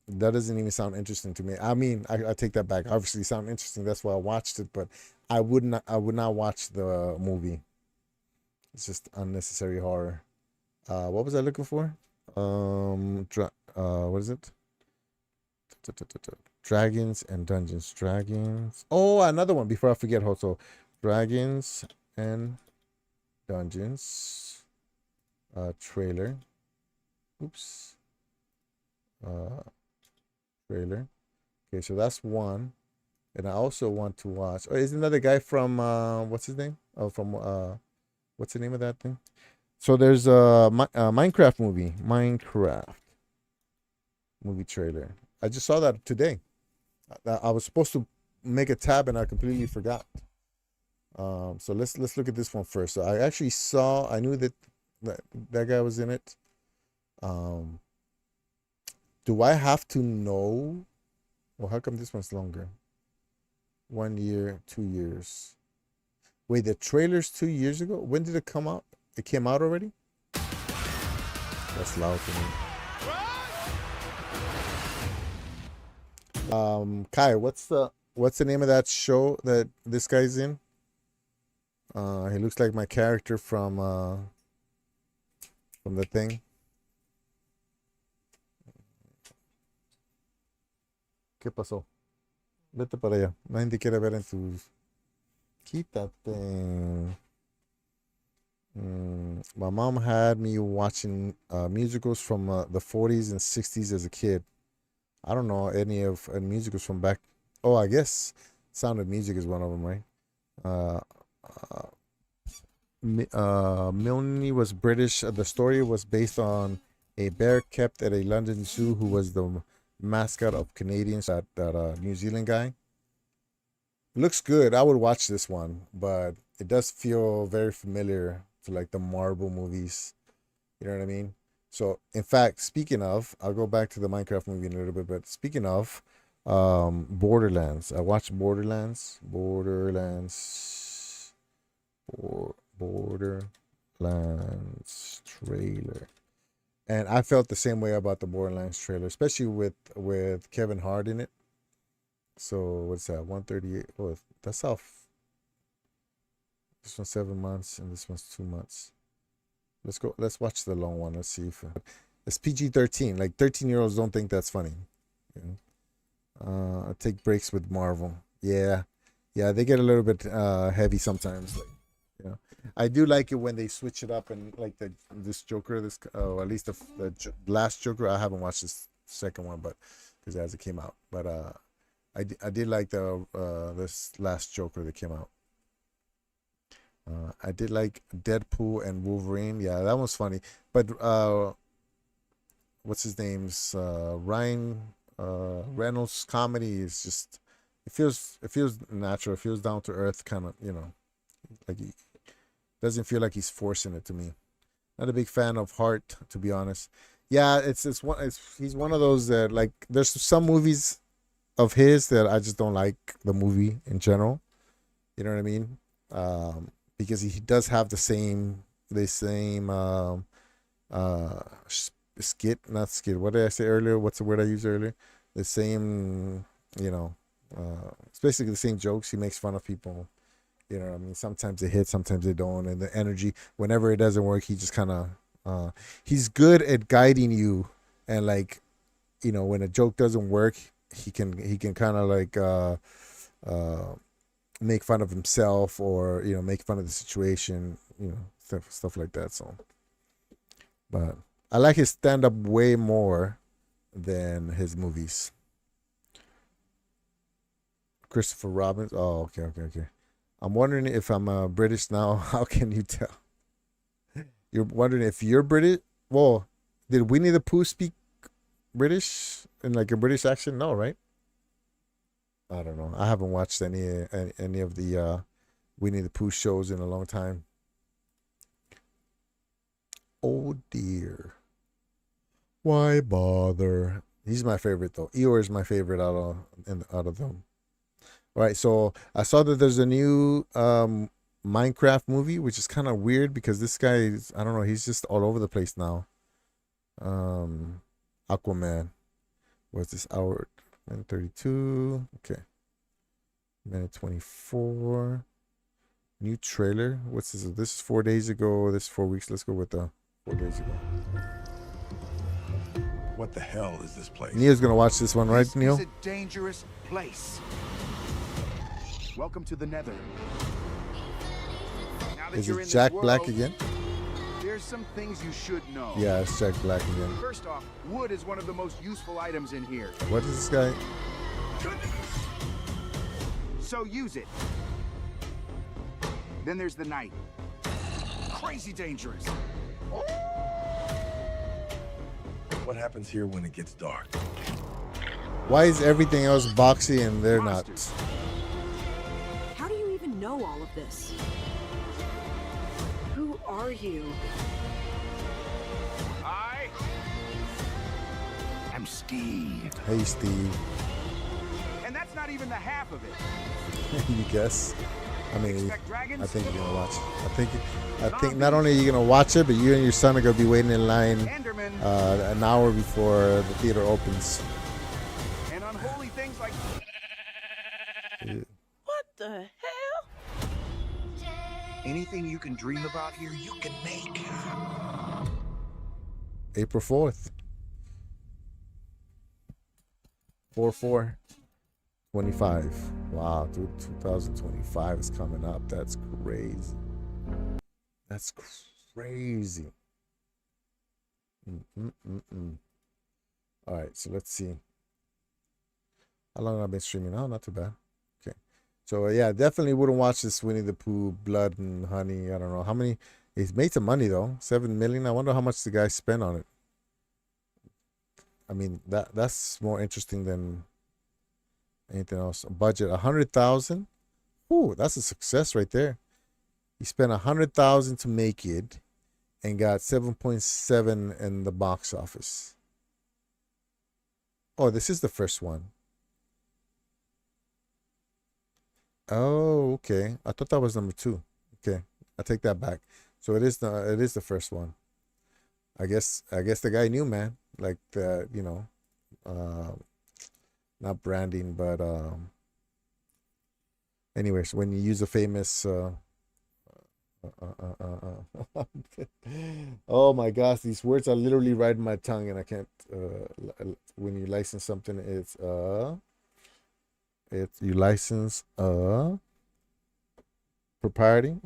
That doesn't even sound interesting to me. I mean, I take that back. Obviously, it sound interesting. That's why I watched it, but I would not watch the movie. It's just unnecessary horror. What was I looking for? What is it? Dragons and Dungeons. Dragons. Oh, another one before I forget. Also, Dragons and Dungeons. Trailer. Oops. Trailer. Okay, so that's one. And I also want to watch. Oh, isn't that the guy from what's his name? Oh, from what's the name of that thing? So there's a Minecraft movie. Minecraft movie trailer. I just saw that today. I was supposed to make a tab and I completely forgot. So let's look at this one first. So I actually saw. I knew that guy was in it. Do I have to know? Well, how come this one's longer? 1 year, 2 years. Wait, the trailer's 2 years ago? When did it come out? It came out already? That's loud for me. Kai, what's the name of that show that this guy's in? He looks like my character from the thing. ¿Qué pasó? Vete para allá. Nadie quiere ver en tus... Quítate. My mom had me watching musicals from the 40s and 60s as a kid. I don't know any of musicals from back. Oh, I guess Sound of Music is one of them, right? Milne was British. The story was based on a bear kept at a London zoo who was the mascot of Canadians. That New Zealand guy. It looks good. I would watch this one, but it does feel very familiar to like the Marvel movies. You know what I mean? So, in fact, speaking of, I'll go back to the Minecraft movie in a little bit, but speaking of Borderlands, I watched Borderlands trailer, and I felt the same way about the Borderlands trailer, especially with Kevin Hart in it. So what's that? 138. Oh, that's off. This one's 7 months and this one's 2 months. Let's go. Let's watch the long one. Let's see if it's PG-13. Like 13-year-olds don't think that's funny. You know? I take breaks with Marvel. Yeah, they get a little bit heavy sometimes. Like, you know, I do like it when they switch it up and like this Joker. At least the last Joker. I haven't watched this second one, but because as it came out, but I did like this last Joker that came out. I did like Deadpool and Wolverine. Yeah, that was funny. But what's his name's Ryan Reynolds comedy is just it feels natural. It feels down to earth, kind of, you know, like he doesn't feel like he's forcing it to me. Not a big fan of Hart, to be honest. Yeah, he's one of those that like there's some movies of his that I just don't like the movie in general. You know what I mean? Because he does have the same skit, not skit. What did I say earlier? What's the word I used earlier? The same, you know, it's basically the same jokes. He makes fun of people. You know what I mean? Sometimes they hit, sometimes they don't. And the energy, whenever it doesn't work, he just kind of, he's good at guiding you. And like, you know, when a joke doesn't work, he can kind of like, make fun of himself or, you know, make fun of the situation, you know, stuff like that. So, but I like his stand-up way more than his movies. Christopher Robbins. Oh, okay. I'm wondering if I'm British now. How can you tell? You're wondering if you're British? Well, did Winnie the Pooh speak British in like a British accent? No, right? I don't know. I haven't watched any of the Winnie the Pooh shows in a long time. Oh dear. Why bother? He's my favorite though. Eeyore is my favorite out of them. All right, so I saw that there's a new Minecraft movie, which is kind of weird because this guy is, I don't know, he's just all over the place now. Aquaman. What's this hour? Minute 32. Okay. Minute 24. New trailer. What's this? This is 4 days ago. This is 4 weeks. Let's go with the 4 days ago. What the hell is this place? Neil's gonna watch this one, right, Neil? It's a dangerous place. Welcome to the Nether. Now that Is you're it in Jack this Black world, again? There's some things you should know. Yeah, it's Jack Black again. First off, wood is one of the most useful items in here. What is this guy? So use it. Then there's the night. Crazy dangerous. What happens here when it gets dark? Why is everything else boxy and they're not? How do you even know all of this? Who are you? I am Steve. Hey, Steve. And that's not even the half of it. You guess? I mean, Expect dragons? I think you're gonna watch it. I think not only are you gonna watch it, but you and your son are gonna be waiting in line an hour before the theater opens. And unholy things like What the hell? anything you can dream about here, you can make. April 4th. 4/4/25. Wow, dude, 2025 is coming up. That's crazy. That's crazy. All right, so let's see. How long have I been streaming? Oh, not too bad. Okay. So, yeah, definitely wouldn't watch this Winnie the Pooh, Blood and Honey. I don't know. How many? He's made some money, though. 7 million. I wonder how much the guy spent on it. I mean, that's more interesting than anything else. A budget 100,000. Ooh, that's a success right there. He spent 100,000 to make it and got 7.7 in the box office. Oh, this is the first one. Oh, okay. I thought that was number 2. Okay, I take that back. So it is the first one. I guess the guy knew, man. Like the, you know, not branding, but anyways, when you use a famous oh my gosh, these words are literally right in my tongue and I can't when you license something, it's you license propriety,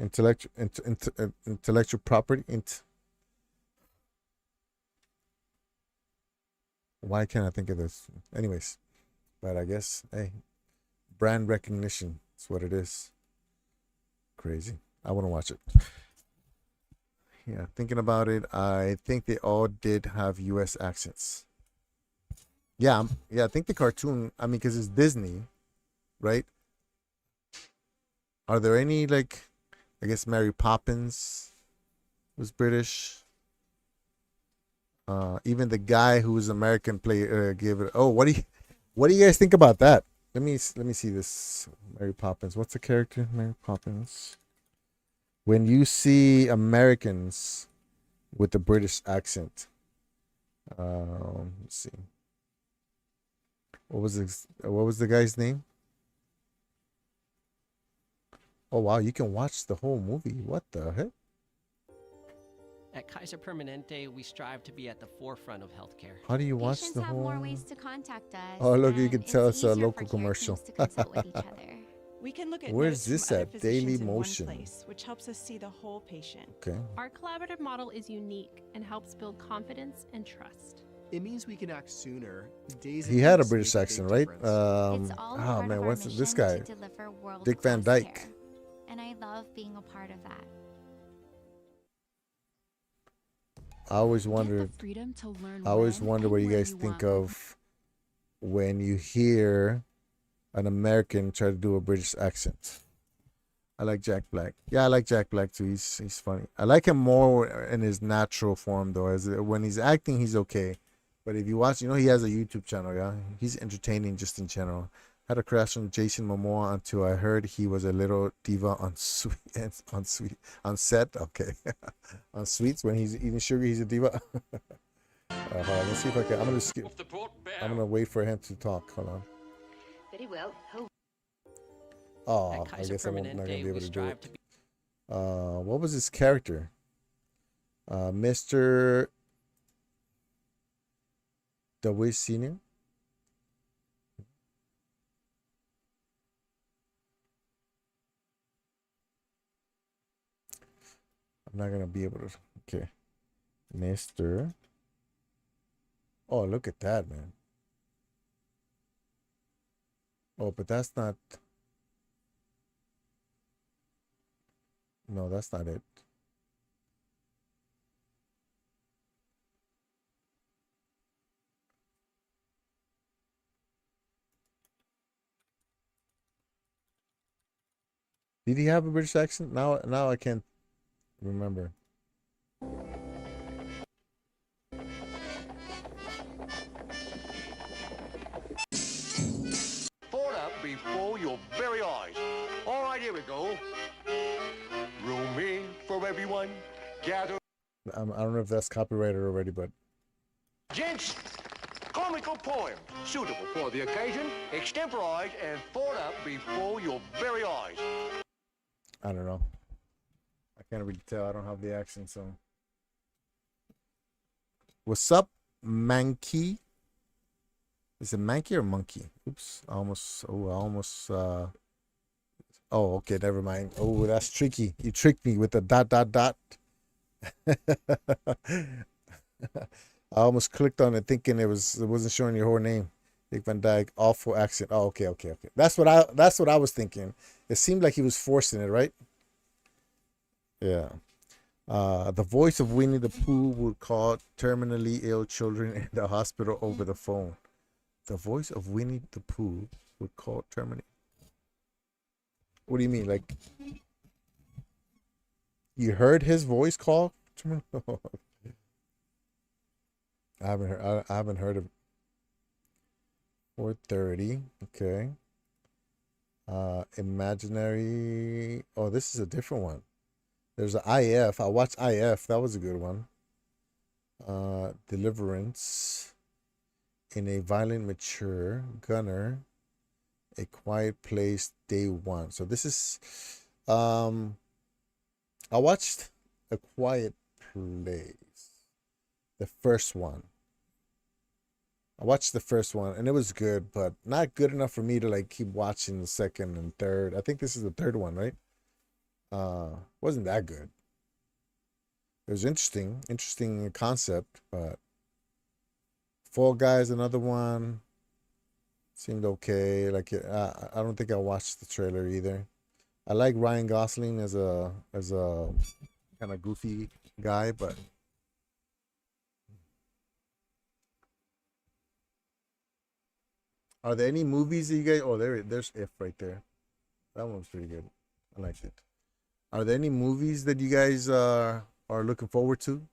intellectual property, why can't I think of this? Anyways, but I guess, hey, brand recognition is what it is. Crazy. I want to watch it. Yeah, thinking about it, I think they all did have U.S. accents. Yeah, I think the cartoon, I mean, because it's Disney, right? Are there any, like, I guess Mary Poppins was British. Even the guy who was American gave it. Oh, what do you guys think about that? Let me see this. Mary Poppins. What's the character? Mary Poppins. When you see Americans with the British accent, let's see. What was the guy's name? Oh wow, you can watch the whole movie. What the heck? At Kaiser Permanente, we strive to be at the forefront of healthcare. How do you watch Patients the have whole? more ways to contact us. Oh look, you and can tell it's a easier local for care commercial. teams to consult with each other. We can look at Where's notes this from other at? physicians Daily in one Motion. place, which helps us see the whole patient. Okay. Our collaborative model is unique and helps build confidence and trust. It means we can act sooner. Days He and had a weeks British make accent, big right? difference. Oh man, what's this guy? To deliver Dick Van world-class Dyke. care. And I love being a part of that. I always wondered. freedom to learn I always when wonder and what you where guys you think want. of when you hear an American try to do a British accent. I like Jack Black. Yeah, I like Jack Black too. He's funny. I like him more in his natural form though. As when he's acting, he's okay. But if you watch, you know, he has a YouTube channel. Yeah, he's entertaining just in general. Had a crush on Jason Momoa until I heard he was a little diva on set. Okay, on Sweets when he's eating sugar, he's a diva. Hold on, let's see if I can. I'm gonna skip. I'm gonna wait for him to talk. Hold on. Very well. Oh, At I Kaiser guess I'm not gonna Permanente, be able we to do strive it. to be What was his character? Mr. DeWitt Senior. I'm not gonna be able to. Okay, Mr. Oh, look at that, man. Oh, but that's not. No, that's not it. Did he have a British accent? Now I can't remember. Fought up before your very eyes. All right, here we go. Room in for everyone. Gather. I don't know if that's copyrighted already, but Gents, comical poem suitable for the occasion, extemporized and fought up before your very eyes. I don't know. I can't really tell. I don't have the accent, so. What's up, Mankey? Is it Mankey or Monkey? Oops. Oh, okay, never mind. Oh, that's tricky. You tricked me with the ... I almost clicked on it thinking it wasn't showing your whole name. Dick Van Dyke, awful accent. Oh, okay. That's what I was thinking. It seemed like he was forcing it, right? Yeah. The voice of Winnie the Pooh would call terminally ill children in the hospital over the phone. The voice of Winnie the Pooh would call terminally. What do you mean? Like, you heard his voice call? I haven't heard of 4:30. Okay. Imaginary. Oh, this is a different one. There's an IF. I watched IF. That was a good one. Deliverance. In a Violent Mature. Gunner. A Quiet Place, Day One. So this is I watched A Quiet Place. The first one. I watched the first one and it was good, but not good enough for me to like keep watching the second and third. I think this is the third one, right? Wasn't that good. It was interesting concept, but Fall Guys, another one, seemed okay. Like I don't think I watched the trailer either. I like Ryan Gosling as a kind of goofy guy, but are there any movies that you guys? Oh, there's If right there. That one was pretty good. I liked it. Are there any movies that you guys are looking forward to?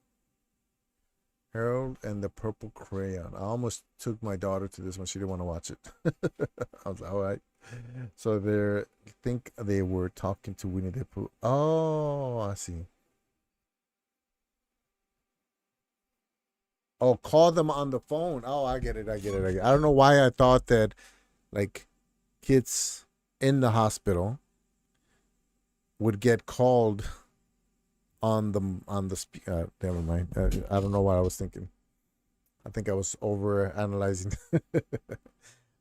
Harold and the Purple Crayon. I almost took my daughter to this one. She didn't want to watch it. I was like, all right. So I think they were talking to Winnie the Pooh. Oh, I see. Oh, call them on the phone. Oh, I get it. I don't know why I thought that, like, kids in the hospital would get called on the never mind. I don't know what I was thinking. I think I was over analyzing. I'm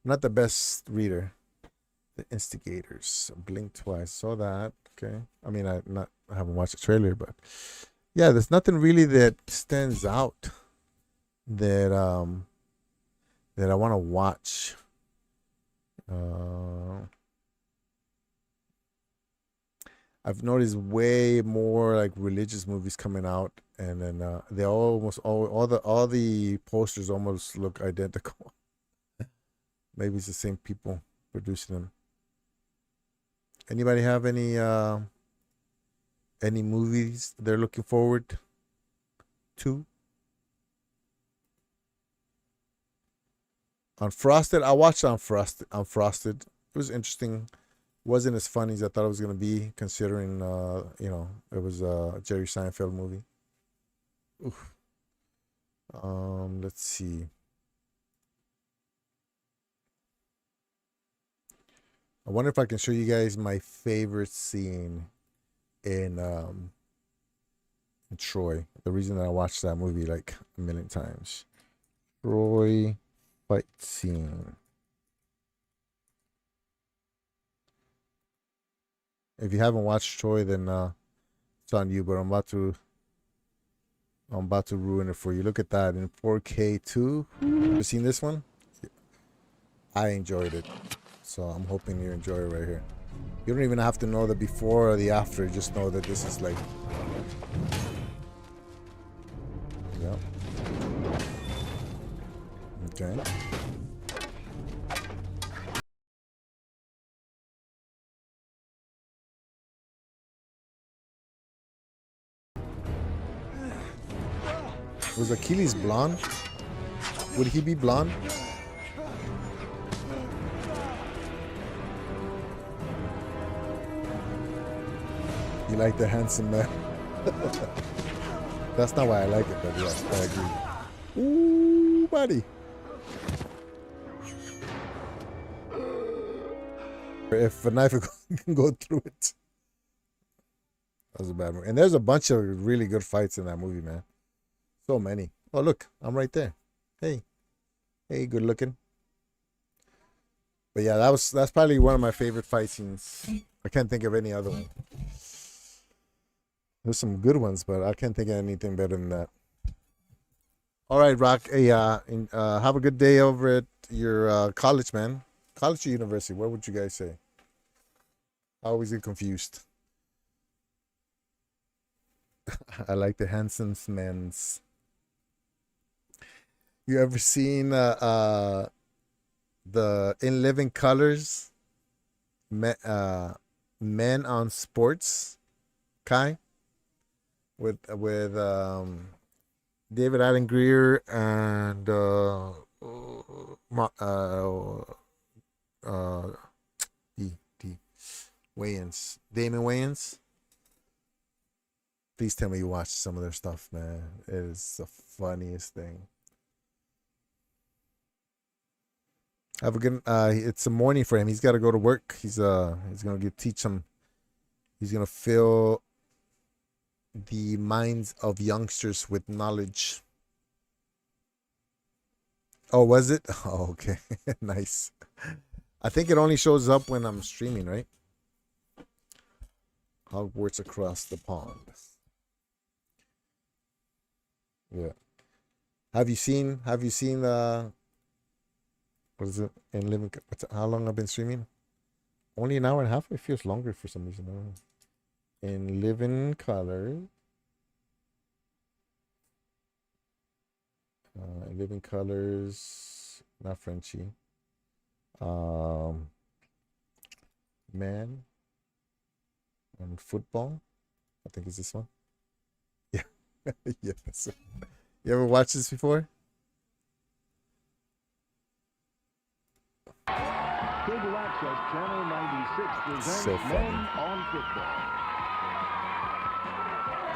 not the best reader. The Instigators. Blink Twice. Saw that. Okay. I mean, I haven't watched the trailer, but yeah, there's nothing really that stands out that I want to watch. I've noticed way more like religious movies coming out, and then they almost all the posters almost look identical. Maybe it's the same people producing them. Anybody have any movies they're looking forward to? Unfrosted, I watched Unfrosted. It was interesting. Wasn't as funny as I thought it was gonna be, considering it was a Jerry Seinfeld movie. Oof. Let's see. I wonder if I can show you guys my favorite scene in Troy. The reason that I watched that movie like a million times. Troy fight scene. If you haven't watched Troy, then it's on you. But I'm about to ruin it for you. Look at that in 4K too. You seen this one? I enjoyed it, so I'm hoping you enjoy it right here. You don't even have to know the before or the after. Just know that this is like, yeah. Okay. Was Achilles blonde? Would he be blonde? You like the handsome man? That's not why I like it, but yeah, I agree. Ooh, buddy. If a knife can go through it. That was a bad movie. And there's a bunch of really good fights in that movie, man. So many. Oh, look, I'm right there. Hey. Hey, good looking. But yeah, that's probably one of my favorite fight scenes. I can't think of any other one. There's some good ones, but I can't think of anything better than that. All right, Rock. Hey, have a good day over at your college, man. College or university? What would you guys say? I always get confused. I like the handsome men's. You ever seen the In Living Colors? Men on Sports, Kai? With David Allen Greer and Wayans, Damon Wayans. Please tell me you watched some of their stuff, man. It is the funniest thing. Have a good. It's a morning for him. He's got to go to work. He's gonna teach them. He's gonna fill the minds of youngsters with knowledge. Oh, was it? Oh, okay. Nice. I think it only shows up when I'm streaming, right? Hogwarts Across the Pond. Yeah. Have you seen what is it? In Living, how long I've been streaming? Only an hour and a half? It feels longer for some reason. I don't know. In Living Color. Living Colors, not Frenchie. Man and Football. I think it's this one. Yeah. Yes. You ever watched this before? Cable Access Channel 96 presents So funny. Men on Football.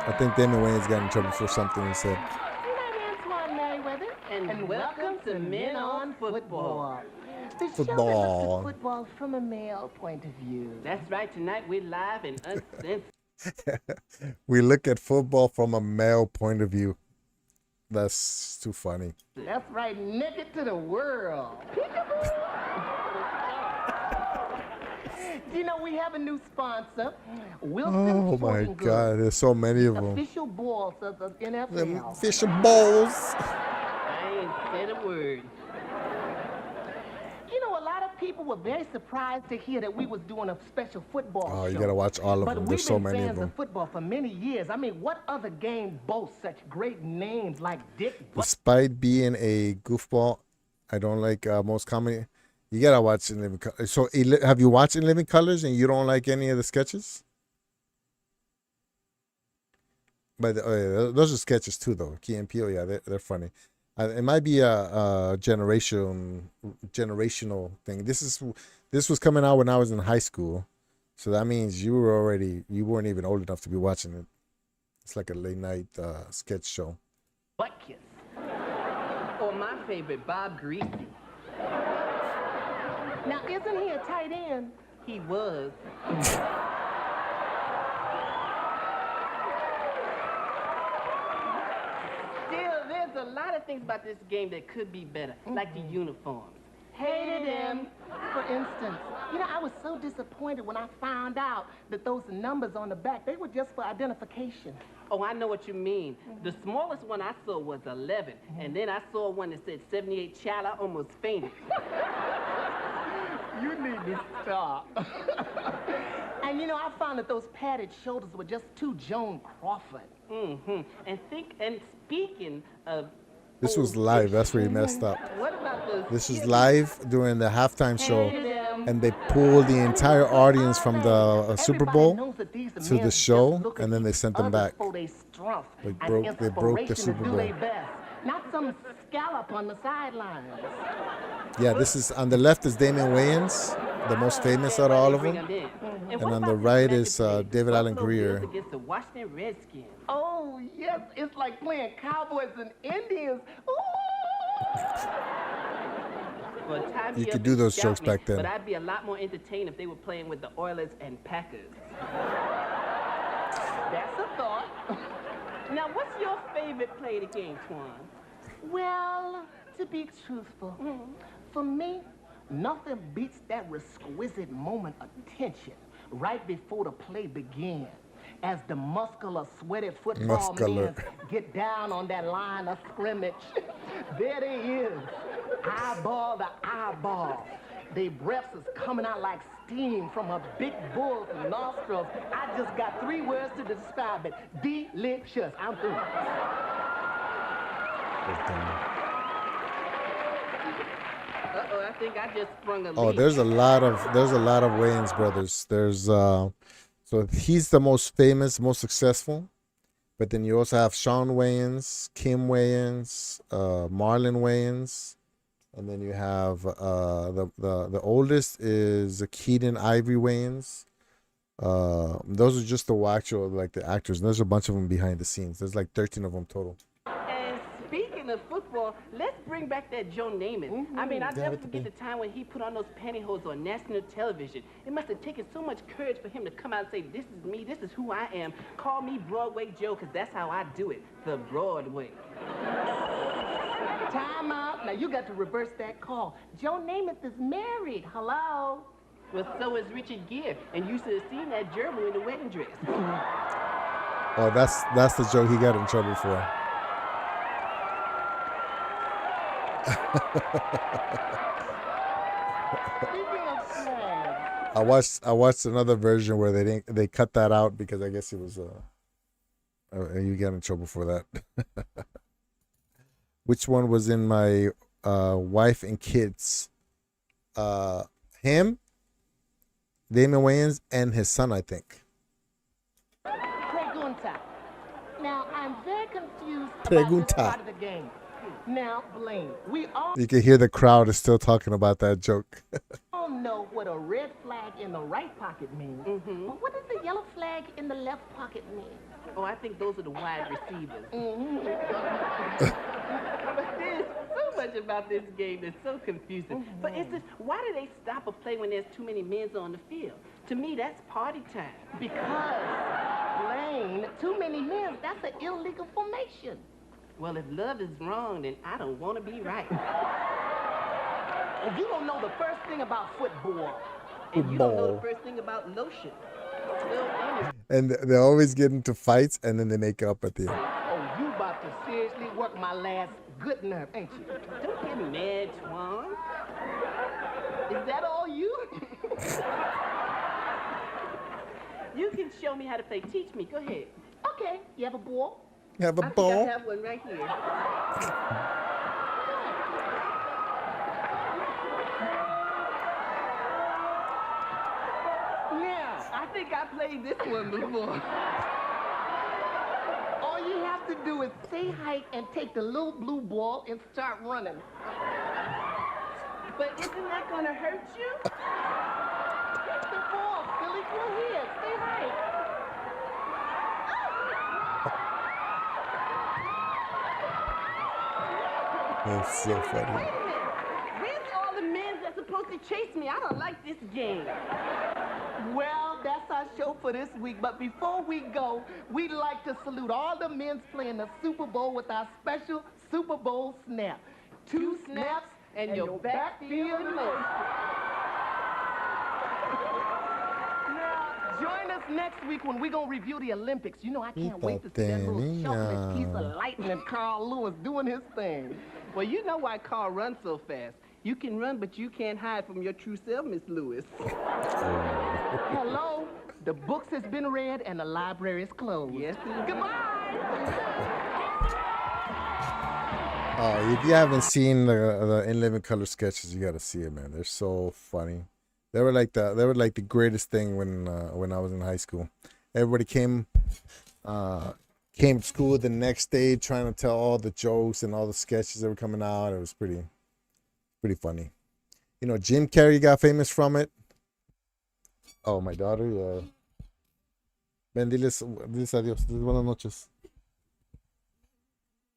I think Damon Wayans got in trouble for something he said. Antoine Merriweather, and welcome to Men on Football. The show that Football. looks at football from a male point of view. That's right. Tonight we're live and uncensored. We look at football from a male point of view. That's too funny. That's right. Naked to the world. You know, we have a new sponsor, Wilson Oh my Sporting Goods, God, there's so many of them. official balls of the NFL. Them official balls. I ain't said a word. You know, a lot of people were very surprised to hear that we was doing a special football Oh, you show. gotta watch all of But them. we've There's so been many of fans them. football for many years. I mean, what other game boasts such great names like Dick? Despite being a goofball, I don't like most comedy. You gotta watch In Living Colors. So, have you watched In Living Colors and you don't like any of the sketches? But those are sketches too, though. Key and Peele, yeah, they're funny. It might be a generational thing. This was coming out when I was in high school, so that means you weren't even old enough to be watching it. It's like a late night sketch show. Butt kiss. Or my favorite, Bob Greasy. Now, isn't he a tight end? He was. Still, there's a lot of things about this game that could be better, like the uniforms. Hated them. For instance, you know, I was so disappointed when I found out that those numbers on the back, they were just for identification. Oh, I know what you mean. The smallest one I saw was 11, and then I saw one that said 78 child. I almost fainted. You need to stop. And you know, I found that those padded shoulders were just too Joan Crawford. And speaking of This was live. That's where he messed up. what about those This was live during the halftime show, and they pulled the entire audience from the Super Bowl to the show, and then they sent them back. They broke the Super Bowl. Not some scallop on the sidelines. Yeah, this is on the left is Damon Wayans, the most famous out of all of them, and on the right is David Allen Greer. Against the Washington Redskins. Oh, yes, it's like playing Cowboys and Indians. You could do those jokes back then. But I'd be a lot more entertained if they were playing with the Oilers and Packers. That's a thought. Now, what's your favorite play of the game, Twan? Well, to be truthful, for me, nothing beats that exquisite moment of tension right before the play begins. As the muscular, sweaty football men get down on that line of scrimmage. There they is, eyeball to eyeball. Their breaths is coming out like steam from a big bull's nostrils. I just got 3 words to describe it. Delicious. I'm through. Uh-oh, I think I just sprung a leak. There's a lot of Wayans brothers. There's so he's the most famous, most successful. But then you also have Sean Wayans, Kim Wayans, Marlon Wayans, and then you have the oldest is Keaton Ivory Wayans. Those are just the actual the actors. And there's a bunch of them behind the scenes. There's like 13 of them total. And speaking of football, let's bring back that Joe Namath. I mean, I'll never forget the time when he put on those pantyhose on national television. It must have taken so much courage for him to come out and say, this is me, this is who I am. Call me Broadway Joe, because that's how I do it, the Broadway. Time out. Now, you got to reverse that call. Joe Namath is married. Hello? Well, so is Richard Gere, and you should have seen that gerbil in the wedding dress. Oh, that's the joke he got in trouble for. I watched another version where they cut that out because I guess it was you got in trouble for that. Which one was in my wife and kids? Him, Damon Wayans, and his son, I think. Pregunta. Now, I'm very confused Pregunta. about this part of the game. Now, Blaine, we all You can hear the crowd is still talking about that joke. know what a red flag in the right pocket means. But what does the yellow flag in the left pocket mean? Oh, I think those are the wide receivers. But there's so much about this game that's so confusing. For instance, why do they stop a play when there's too many men on the field? To me, that's party time. Because, Blaine, too many men, that's an illegal formation. Well, if love is wrong, then I don't want to be right. And you don't know the first thing about football. And you don't know the first thing about lotion. And they always get into fights, and then they make up at the end. Oh, you about to seriously work my last good nerve, ain't you? Don't get mad, Twan. Is that all you? You can show me how to play. Teach me. Go ahead. Okay. You have a ball? You have a I ball? think I have one right here. Now, I think I played this one before. All you have to do is stay high and take the little blue ball and start running. But isn't that going to hurt you? Take the ball, silly. Go ahead. Stay high. That's so funny. Where's all the men that's supposed to chase me? I don't like this game. Well, that's our show for this week. But before we go, we'd like to salute all the men playing the Super Bowl with our special Super Bowl snap. 2 snaps and your backfield amazing. Now, join us next week when we're going to review the Olympics. You know, I can't wait to see that little chocolate piece of lightning Carl Lewis doing his thing. Well, you know why Carl runs so fast. You can run, but you can't hide from your true self, Miss Lewis. Hello, the books has been read and the library is closed. Yes, goodbye. If you haven't seen the In Living Color sketches, you got to see it, man. They're so funny. They were like the greatest thing when I was in high school. Everybody came to school the next day trying to tell all the jokes and all the sketches that were coming out. It was pretty funny. You know, Jim Carrey got famous from it. Oh, my daughter, yeah. Ben, diles adiós. Diles buenas noches.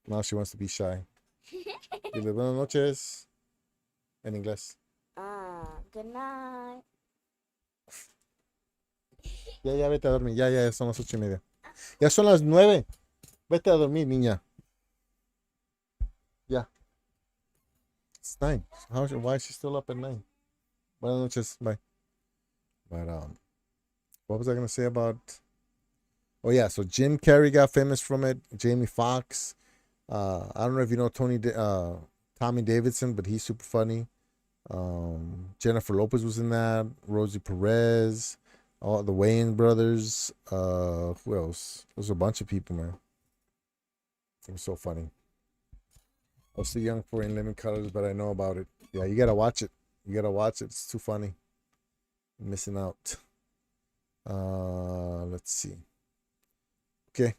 Now she wants to be shy. Dile buenas noches en inglés. Good night. Ya, vete a dormir. Ya, son las 8:30. Ya son las 9. Vete a dormir, niña. Ya. It's 9. Why is she still up at 9? Buenas noches. Bye. But, what was I going to say about... Oh, yeah. So, Jim Carrey got famous from it. Jamie Foxx. I don't know if you know Tommy Davidson, but he's super funny. Jennifer Lopez was in that. Rosie Perez. All the Wayans brothers. Who else? There's a bunch of people, man. It was so funny. I was too young for In Living Colors, but I know about it. Yeah, you gotta watch it. It's too funny. I'm missing out. Let's see. Okay.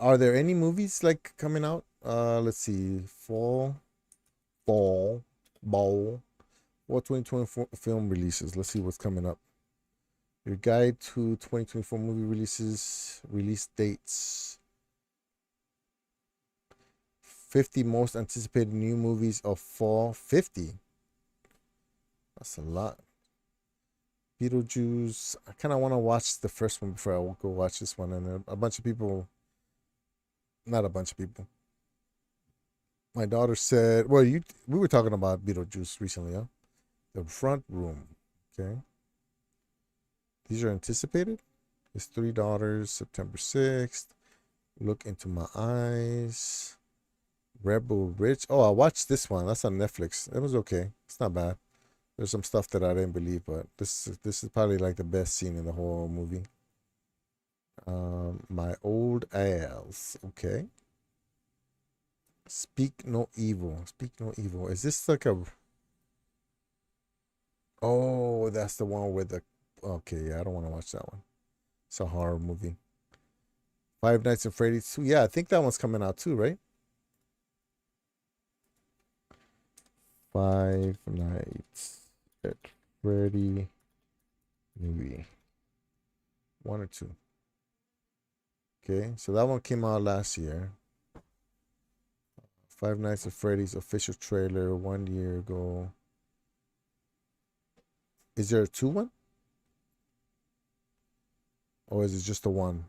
Are there any movies like coming out? Let's see. Fall. What 2024 film releases? Let's see what's coming up. Your guide to 2024 movie release dates. 50 most anticipated new movies of fall. 50. That's a lot. Beetlejuice. I kind of want to watch the first one before I go watch this one. And a bunch of people. Not a bunch of people. My daughter said, well, we were talking about Beetlejuice recently, huh? The Front Room. Okay. These are anticipated. It's 3 Daughters, September 6th. Look Into My Eyes. Rebel Rich. Oh, I watched this one. That's on Netflix. It was okay. It's not bad. There's some stuff that I didn't believe, but this is probably like the best scene in the whole movie. My Old Ass. Okay. Speak No Evil. Is this like a... Oh, that's the one with the... Okay, yeah, I don't want to watch that one. It's a horror movie. Five Nights at Freddy's 2. Yeah, I think that one's coming out too, right? Five Nights at Freddy movie. 1 or 2. Okay, so that one came out last year. Five Nights at Freddy's official trailer 1 year ago. Is there a 2 one? Or is it just a 1?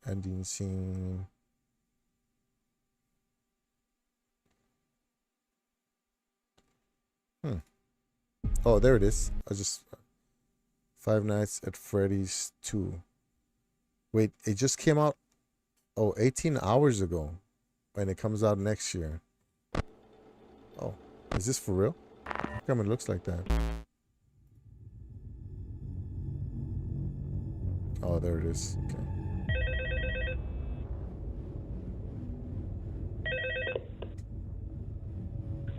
Ending scene. Oh, there it is. Five Nights at Freddy's 2. Wait, it just came out 18 hours ago. And it comes out next year. Oh, is this for real? How come it looks like that? Oh, there it is. Okay.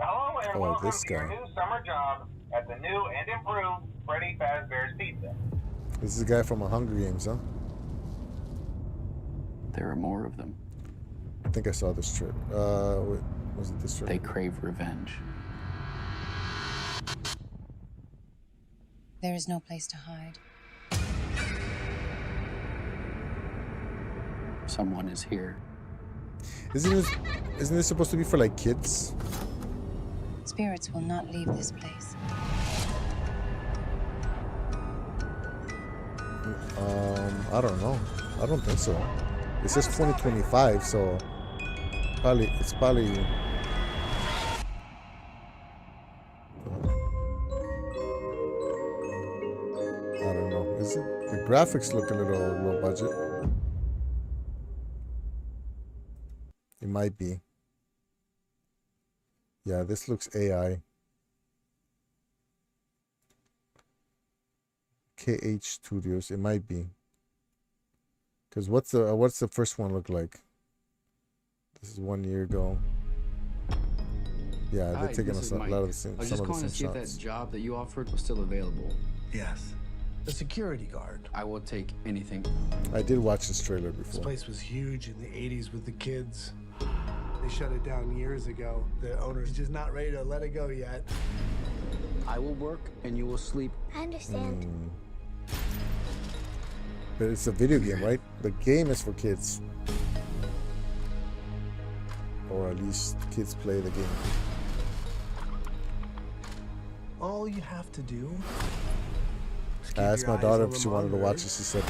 Hello and welcome this to your guy. new summer job at the new and improved Freddy Fazbear's Pizza. This is a guy from Hunger Games, huh? There are more of them. I think I saw this trip. Was it this trip? They crave revenge. There is no place to hide. Someone is here. Isn't this supposed to be for like kids? Spirits will not leave this place. I don't know. I don't think so. It says 2025, so it's probably. I don't know. Is it? The graphics look a little low budget. It might be. Yeah, this looks AI. KH Studios. It might be. Cause what's the first one look like? This is 1 year ago. Yeah, they're taking a lot of the same. I was just calling to see if that job that you offered was still available. Yes. The security guard. I will take anything. I did watch this trailer This before. place was huge in the 80s with the kids. They shut it down years ago. The owner's just not ready to let it go yet. I will work and you will sleep. I understand. But it's a video game, right? The game is for kids. Or at least kids play the game. All you have to do. I asked my daughter if she wanted to watch it. She said,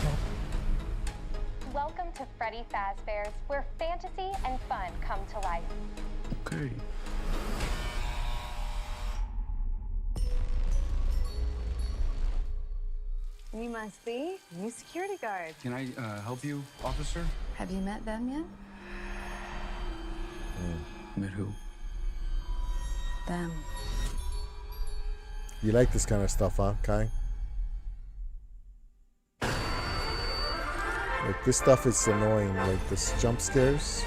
Welcome to Freddy Fazbear's, where fantasy and fun come to life. Okay. You must be new security guard. Can I help you, officer? Have you met them yet? Met who? Them. you like this kind of stuff, huh, Kai? Like, this stuff is annoying, like this jump scares.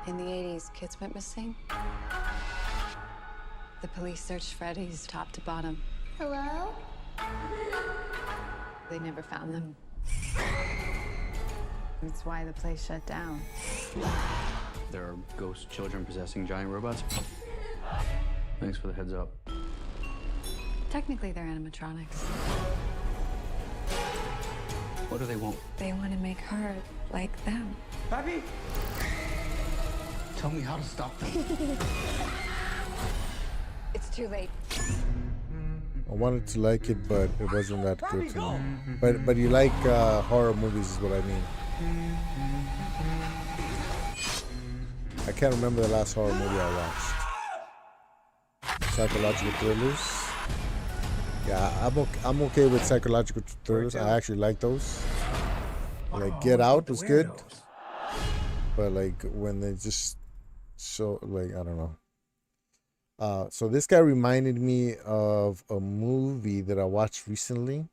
In the 80s, kids went missing. The police searched Freddy's top to bottom. Hello? They never found them. That's why the place shut down. There are ghost children possessing giant robots. Thanks for the heads up. Technically, they're animatronics. What do they want? They want to make her like them. Papi! Tell me how to stop them. It's too late. I wanted to like it, but it wasn't that good to me. But you like horror movies is what I mean. I can't remember the last horror movie I watched. Psychological thrillers. Yeah, I'm okay with psychological thrillers. I actually like those. Like Get Out was good. But like when they just show, like, I don't know. So this guy reminded me of a movie that I watched recently.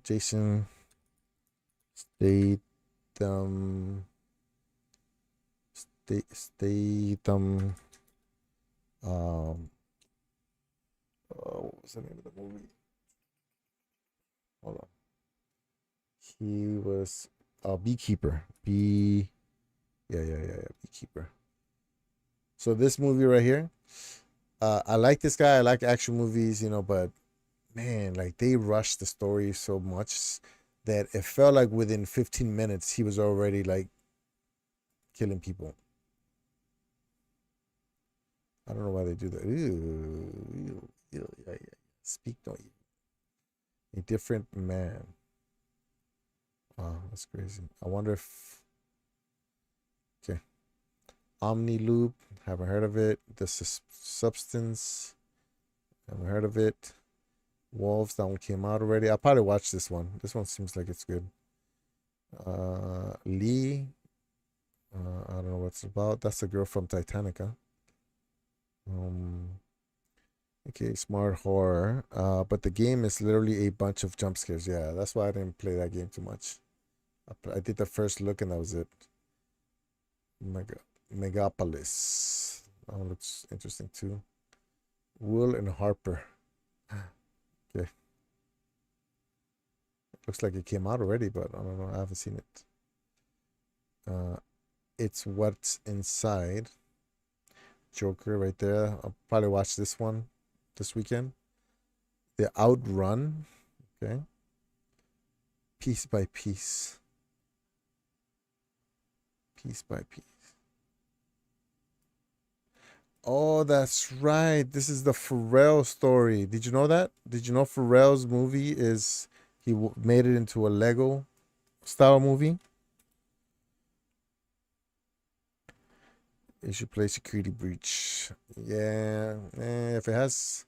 Jason Statham. What was the name of the movie? Hold on. He was a beekeeper. Beekeeper. So this movie right here, I like this guy. I like action movies, you know, but man, like they rushed the story so much that it felt like within 15 minutes he was already like killing people. I don't know why they do that. Ew, yeah. Speak, don't you? A different man. Wow, that's crazy. I wonder if. Okay. Omni-Loop, haven't heard of it. The Substance, haven't heard of it. Wolves, that one came out already. I'll probably watch this one. This one seems like it's good. Lee, I don't know what it's about. That's the girl from Titanic, huh? Okay, smart horror. But the game is literally a bunch of jump scares. Yeah, that's why I didn't play that game too much. I did the first look and that was it. Megapolis. That one looks interesting too. Will and Harper. Okay. Looks like it came out already, but I don't know. I haven't seen it. It's What's Inside. Joker right there. I'll probably watch this one. this weekend. The Outrun. Okay. Piece by piece. Piece by piece. Oh, that's right. This is the Pharrell story. Did you know that? Did you know Pharrell's movie is made it into a Lego style movie? You should play Security Breach. Yeah, if it has.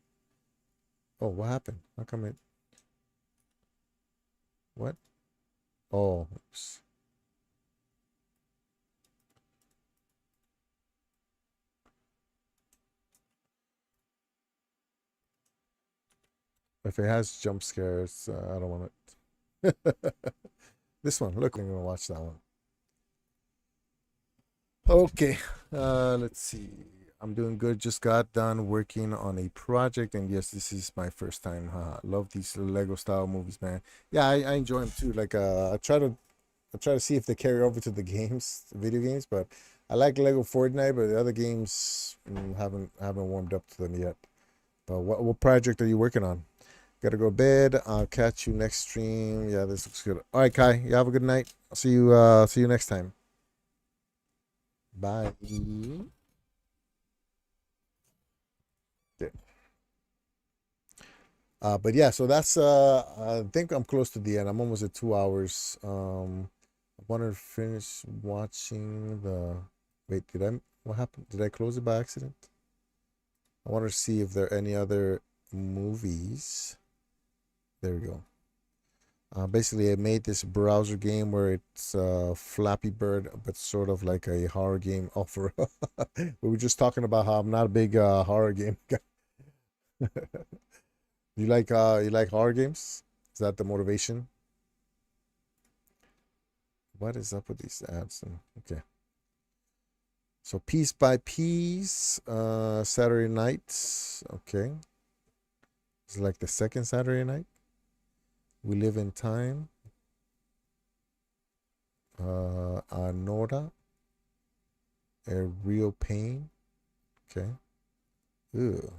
Oh, what happened? How come it? What? Oh, oops. If it has jump scares, I don't want it. This one, look, I'm gonna watch that one. Okay, let's see. I'm doing good. Just got done working on a project, and yes, this is my first time. Love these Lego style movies, man. Yeah, I enjoy them too. Like, I try to see if they carry over to the games, video games. But I like Lego Fortnite, but the other games haven't warmed up to them yet. But what project are you working on? Gotta go to bed. I'll catch you next stream. Yeah, this looks good. All right, Kai. You have a good night. I'll see you next time. Bye. Okay. But yeah, so that's I think I'm close to the end. I'm almost at 2 hours. I wanted to finish watching the. Wait, what happened? Did I close it by accident? I want to see if there are any other movies. There we go. Basically, I made this browser game where it's Flappy Bird, but sort of like a horror game offer. We were just talking about how I'm not a big horror game guy. You like horror games? Is that the motivation? What is up with these ads? Okay. So piece by piece, Saturday nights. Okay. It's like the second Saturday night. We Live in Time. Nora. A Real Pain. Okay. Ew.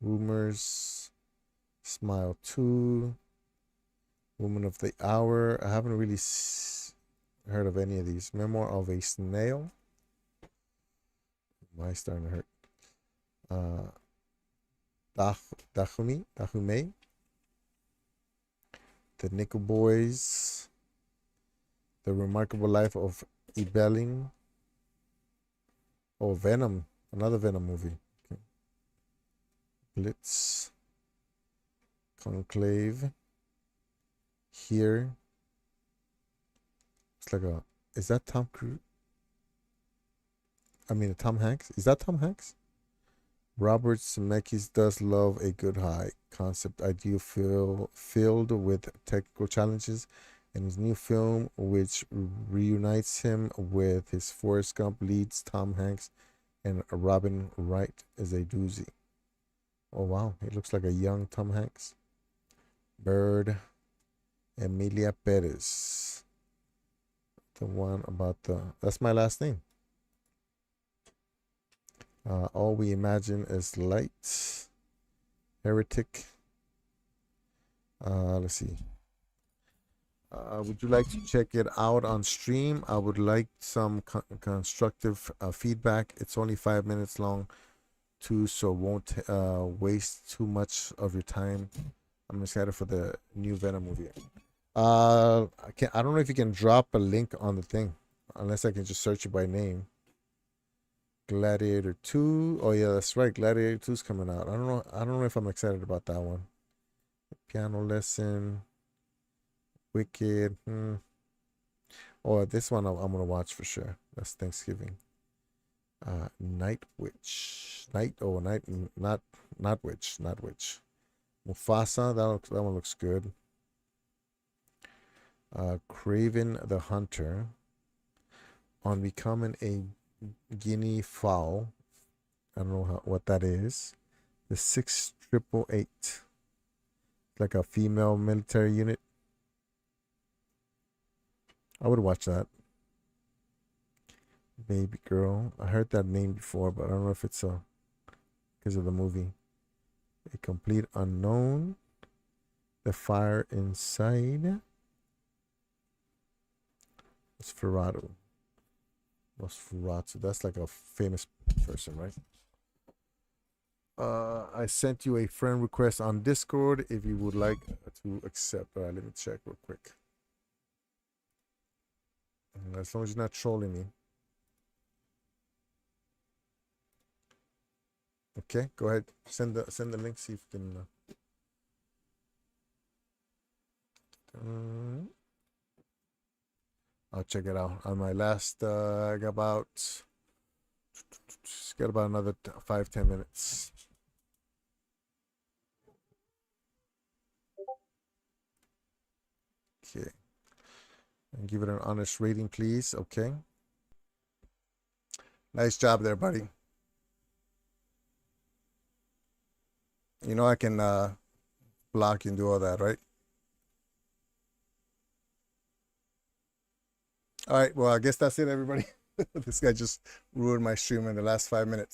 Rumors. Smile 2. Woman of the Hour. I haven't really heard of any of these. Memoir of a Snail. My starting to hurt. Dahume. The Nickel Boys. The Remarkable Life of Ibelin. Oh, Venom. Another Venom movie. Okay. Blitz. Conclave. Here. It's like a. Is that Tom Cruise? I mean, Tom Hanks. Is that Tom Hanks? Robert Zemeckis does love a good high concept idea filled with technical challenges, and his new film, which reunites him with his Forrest Gump leads Tom Hanks and Robin Wright, is a doozy. Oh wow, it looks like a young Tom Hanks. Bird, Emilia Perez. The one about that's my last name. All We Imagine is Light. Heretic. Let's see. Would you like to check it out on stream? I would like some constructive feedback. It's only 5 minutes long too, so won't waste too much of your time. I'm excited for the new Venom movie. I don't know if you can drop a link on the thing, unless I can just search it by name. Gladiator 2. Oh yeah, that's right. Gladiator 2 is coming out. I don't know if I'm excited about that one. Piano Lesson. Wicked. Oh, this one I'm gonna watch for sure. That's Thanksgiving. Night Witch. Not Witch. Mufasa. That one looks good. Craven the Hunter. On Becoming a Guinea Fowl. I don't know what that is. The 6888. Like a female military unit. I would watch that. Baby Girl. I heard that name before, but I don't know if it's a because of the movie. A complete unknown. The fire inside. Nosferatu. Nosferatu. That's like a famous person, right? I sent you a friend request on Discord if you would like to accept. Let me check real quick. As long as you're not trolling me. Okay, go ahead. Send the link. See if you can. I'll check it out. On my last, I got about another 5-10 minutes. Okay. And give it an honest rating, please. Okay. Nice job there, buddy. You know I can block and do all that, right? All right. Well, I guess that's it, everybody. This guy just ruined my stream in the last 5 minutes.